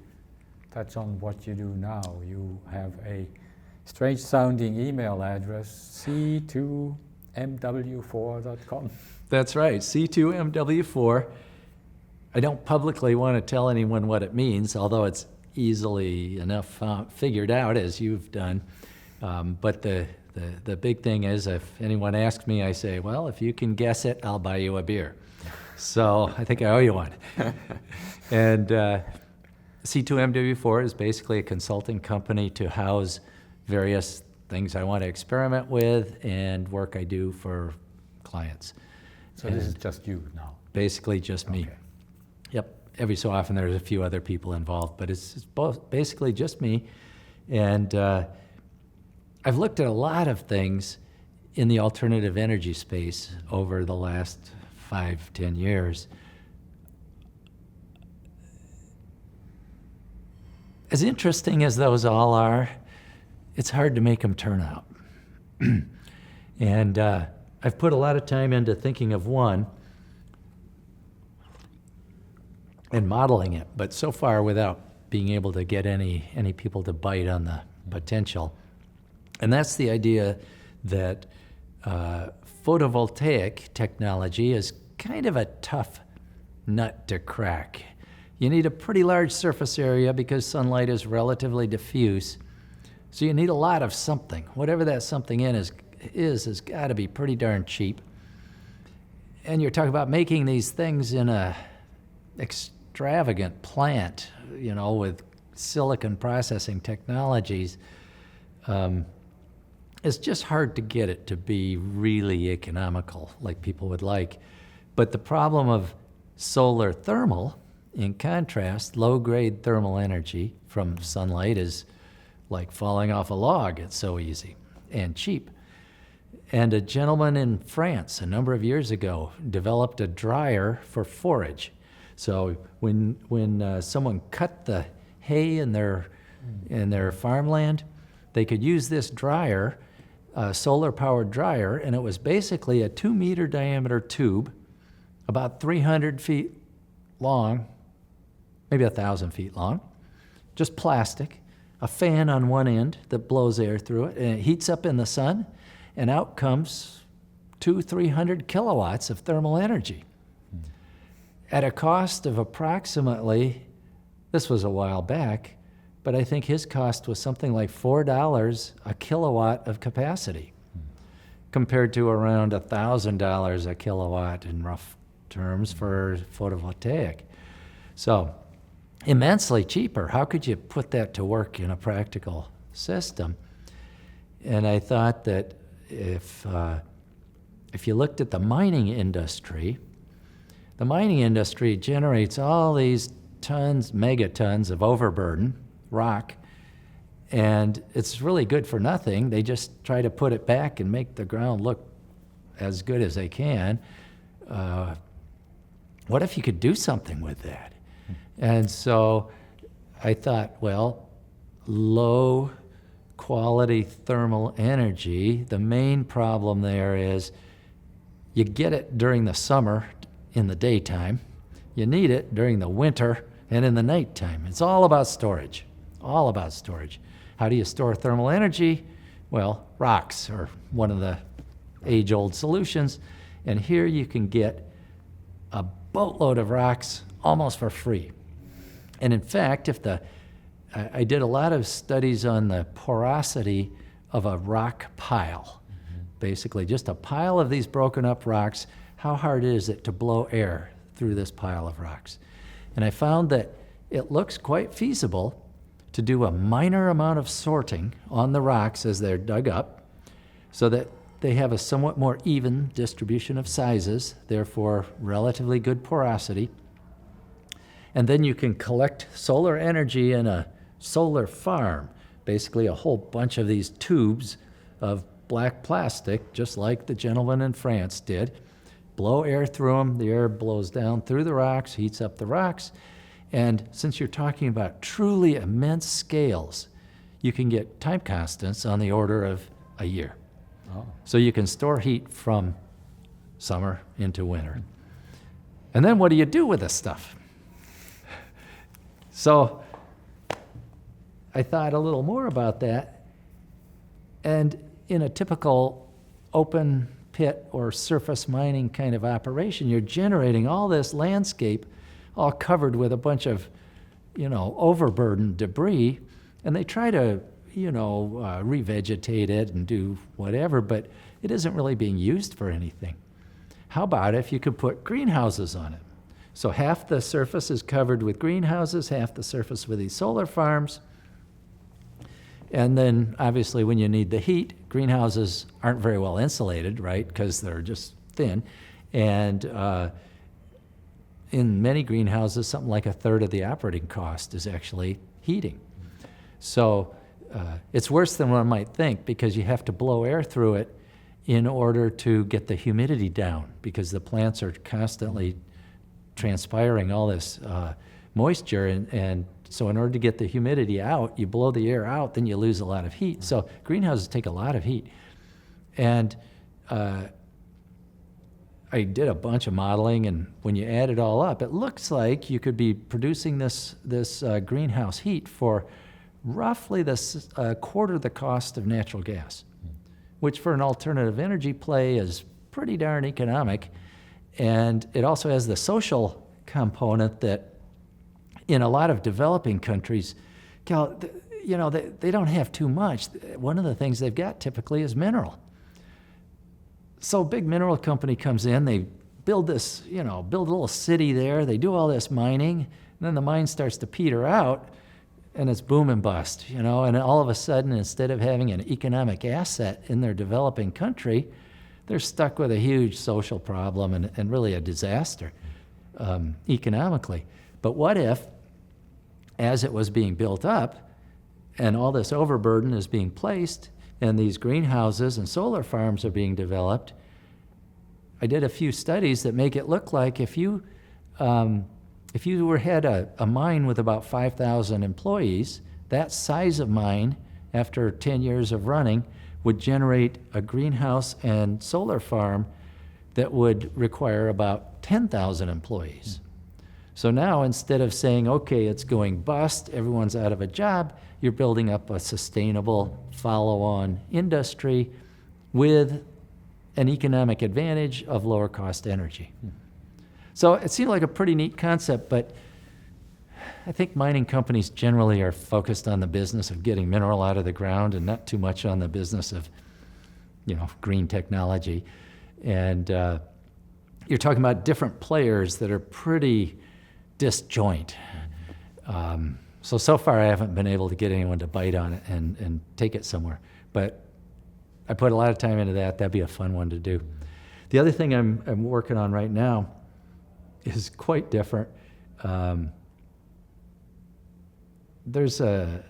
A: touch on what you do now. You have a strange sounding email address, c2mw4.com.
B: That's right, C2MW4. I don't publicly want to tell anyone what it means, although it's easily enough figured out as you've done. But the big thing is, if anyone asks me, I say, well, if you can guess it, I'll buy you a beer. So I think I owe you one. And C2MW4 is basically a consulting company to house various things I want to experiment with and work I do for clients.
A: So this is just you now?
B: Basically just me.
A: Okay.
B: Yep. Every so often there's a few other people involved, but it's both basically just me. And I've looked at a lot of things in the alternative energy space over the last 5-10 years. As interesting as those all are, it's hard to make them turn out. And I've put a lot of time into thinking of one and modeling it, but so far without being able to get any people to bite on the potential. And that's the idea that photovoltaic technology is kind of a tough nut to crack. You need a pretty large surface area because sunlight is relatively diffuse. So you need a lot of something. Whatever that something has got to be pretty darn cheap. And you're talking about making these things in a extravagant plant, with silicon processing technologies. It's just hard to get it to be really economical like people would like. But the problem of solar thermal, in contrast, low-grade thermal energy from sunlight is like falling off a log. It's so easy and cheap. And a gentleman in France a number of years ago developed a dryer for forage. So when someone cut the hay in their farmland, they could use this dryer, a solar-powered dryer, and it was basically a 2-meter diameter tube, about 300 feet long, maybe 1,000 feet long, just plastic, a fan on one end that blows air through it, and it heats up in the sun, and out comes 200-300 kilowatts of thermal energy at a cost of approximately, this was a while back, but I think his cost was something like $4 a kilowatt of capacity, compared to around $1,000 a kilowatt in rough terms for photovoltaic. So immensely cheaper. How could you put that to work in a practical system? And I thought that if you looked at the mining industry generates all these megatons of overburden, rock, and it's really good for nothing. They just try to put it back and make the ground look as good as they can. What if you could do something with that? And so I thought, well, low quality thermal energy, the main problem there is you get it during the summer in the daytime, you need it during the winter and in the nighttime. It's all about storage, all about storage. How do you store thermal energy? Well, rocks are one of the age-old solutions, and here you can get a boatload of rocks almost for free. And in fact, I did a lot of studies on the porosity of a rock pile. Basically, just a pile of these broken up rocks, how hard is it to blow air through this pile of rocks? And I found that it looks quite feasible to do a minor amount of sorting on the rocks as they're dug up so that they have a somewhat more even distribution of sizes, therefore relatively good porosity. And then you can collect solar energy in a solar farm, basically a whole bunch of these tubes of black plastic, just like the gentleman in France did. Blow air through them, the air blows down through the rocks, heats up the rocks, and since you're talking about truly immense scales, you can get time constants on the order of a year. Oh. So you can store heat from summer into winter. And then what do you do with this stuff? So I thought a little more about that, and in a typical open pit or surface mining kind of operation, you're generating all this landscape all covered with a bunch of, overburdened debris, and they try to, revegetate it and do whatever, but it isn't really being used for anything. How about if you could put greenhouses on it? So half the surface is covered with greenhouses, half the surface with these solar farms. And then obviously when you need the heat, greenhouses aren't very well insulated, right? Because they're just thin. And in many greenhouses, something like 1/3 of the operating cost is actually heating. So it's worse than one might think because you have to blow air through it in order to get the humidity down because the plants are constantly transpiring all this moisture, and so in order to get the humidity out, you blow the air out, then you lose a lot of heat. So greenhouses take a lot of heat. And I did a bunch of modeling, and when you add it all up, it looks like you could be producing this greenhouse heat for roughly quarter the cost of natural gas, which for an alternative energy play is pretty darn economic. And it also has the social component that in a lot of developing countries, they don't have too much. One of the things they've got typically is mineral. So a big mineral company comes in, they build this, build a little city there, they do all this mining, and then the mine starts to peter out, and it's boom and bust, and all of a sudden, instead of having an economic asset in their developing country, they're stuck with a huge social problem and really a disaster economically. But what if, as it was being built up, and all this overburden is being placed, and these greenhouses and solar farms are being developed, I did a few studies that make it look like if you had a mine with about 5,000 employees, that size of mine, after 10 years of running, would generate a greenhouse and solar farm that would require about 10,000 employees. So now, instead of saying, okay, it's going bust, everyone's out of a job, you're building up a sustainable follow-on industry with an economic advantage of lower cost energy. So it seemed like a pretty neat concept, but I think mining companies generally are focused on the business of getting mineral out of the ground and not too much on the business of, green technology. And you're talking about different players that are pretty disjoint. So far I haven't been able to get anyone to bite on it and take it somewhere. But I put a lot of time into that. That'd be a fun one to do. The other thing I'm working on right now is quite different. There's a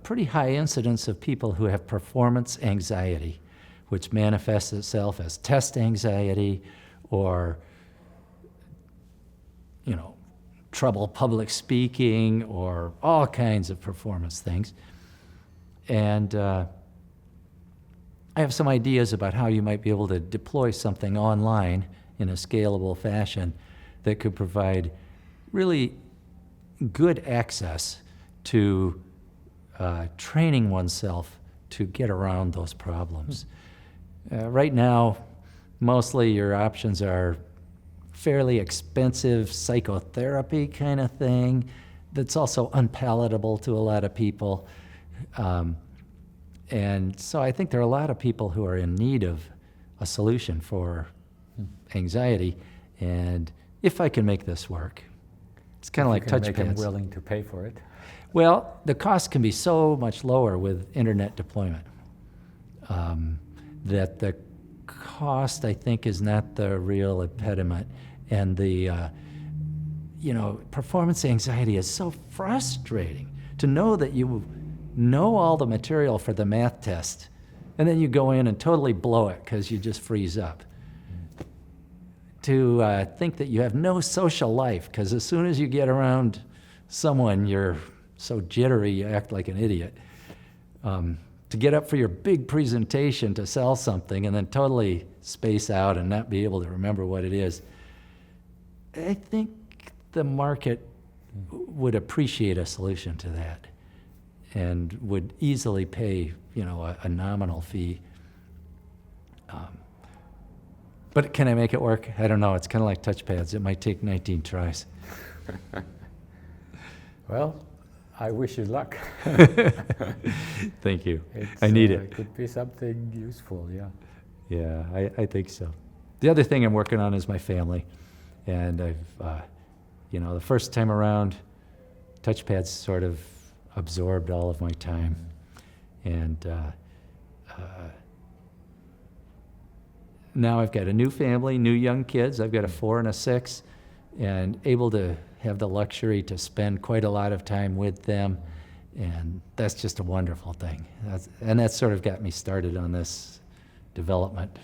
B: pretty high incidence of people who have performance anxiety, which manifests itself as test anxiety or trouble public speaking or all kinds of performance things. And I have some ideas about how you might be able to deploy something online in a scalable fashion that could provide really good access to training oneself to get around those problems. Right now, mostly your options are fairly expensive psychotherapy kind of thing that's also unpalatable to a lot of people. And so I think there are a lot of people who are in need of a solution for anxiety. And if I can make this work, it's kind of like touch
A: make them
B: pads.
A: willing to pay for it.
B: Well, the cost can be so much lower with internet deployment that the cost, I think, is not the real impediment. And the, performance anxiety is so frustrating to know that you know all the material for the math test, and then you go in and totally blow it because you just freeze up. To think that you have no social life because as soon as you get around someone, you're so jittery you act like an idiot. To get up for your big presentation to sell something and then totally space out and not be able to remember what it is. I think the market would appreciate a solution to that and would easily pay, a nominal fee. But can I make it work? I don't know. It's kind of like touch pads. It might take 19 tries.
A: Well, I wish you luck.
B: Thank you. I need it.
A: It could be something useful, yeah.
B: Yeah, I think so. The other thing I'm working on is my family. And I've, the first time around, touchpads sort of absorbed all of my time. And now I've got a new family, new young kids. I've got a 4 and a 6, and able to have the luxury to spend quite a lot of time with them. And that's just a wonderful thing. That sort of got me started on this development,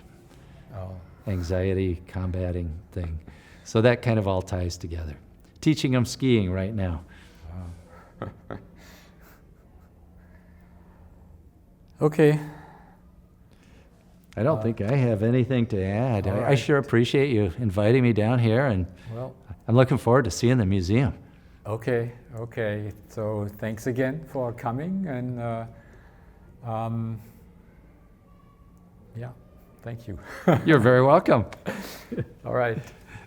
B: anxiety combating thing. So that kind of all ties together. Teaching them skiing right now.
A: Okay.
B: I don't think I have anything to add.
A: all
B: I
A: right.
B: sure appreciate you inviting me down here, and
A: Well,
B: I'm looking forward to seeing the museum.
A: okay. So thanks again for coming, and yeah, thank you.
B: You're very welcome.
A: All right.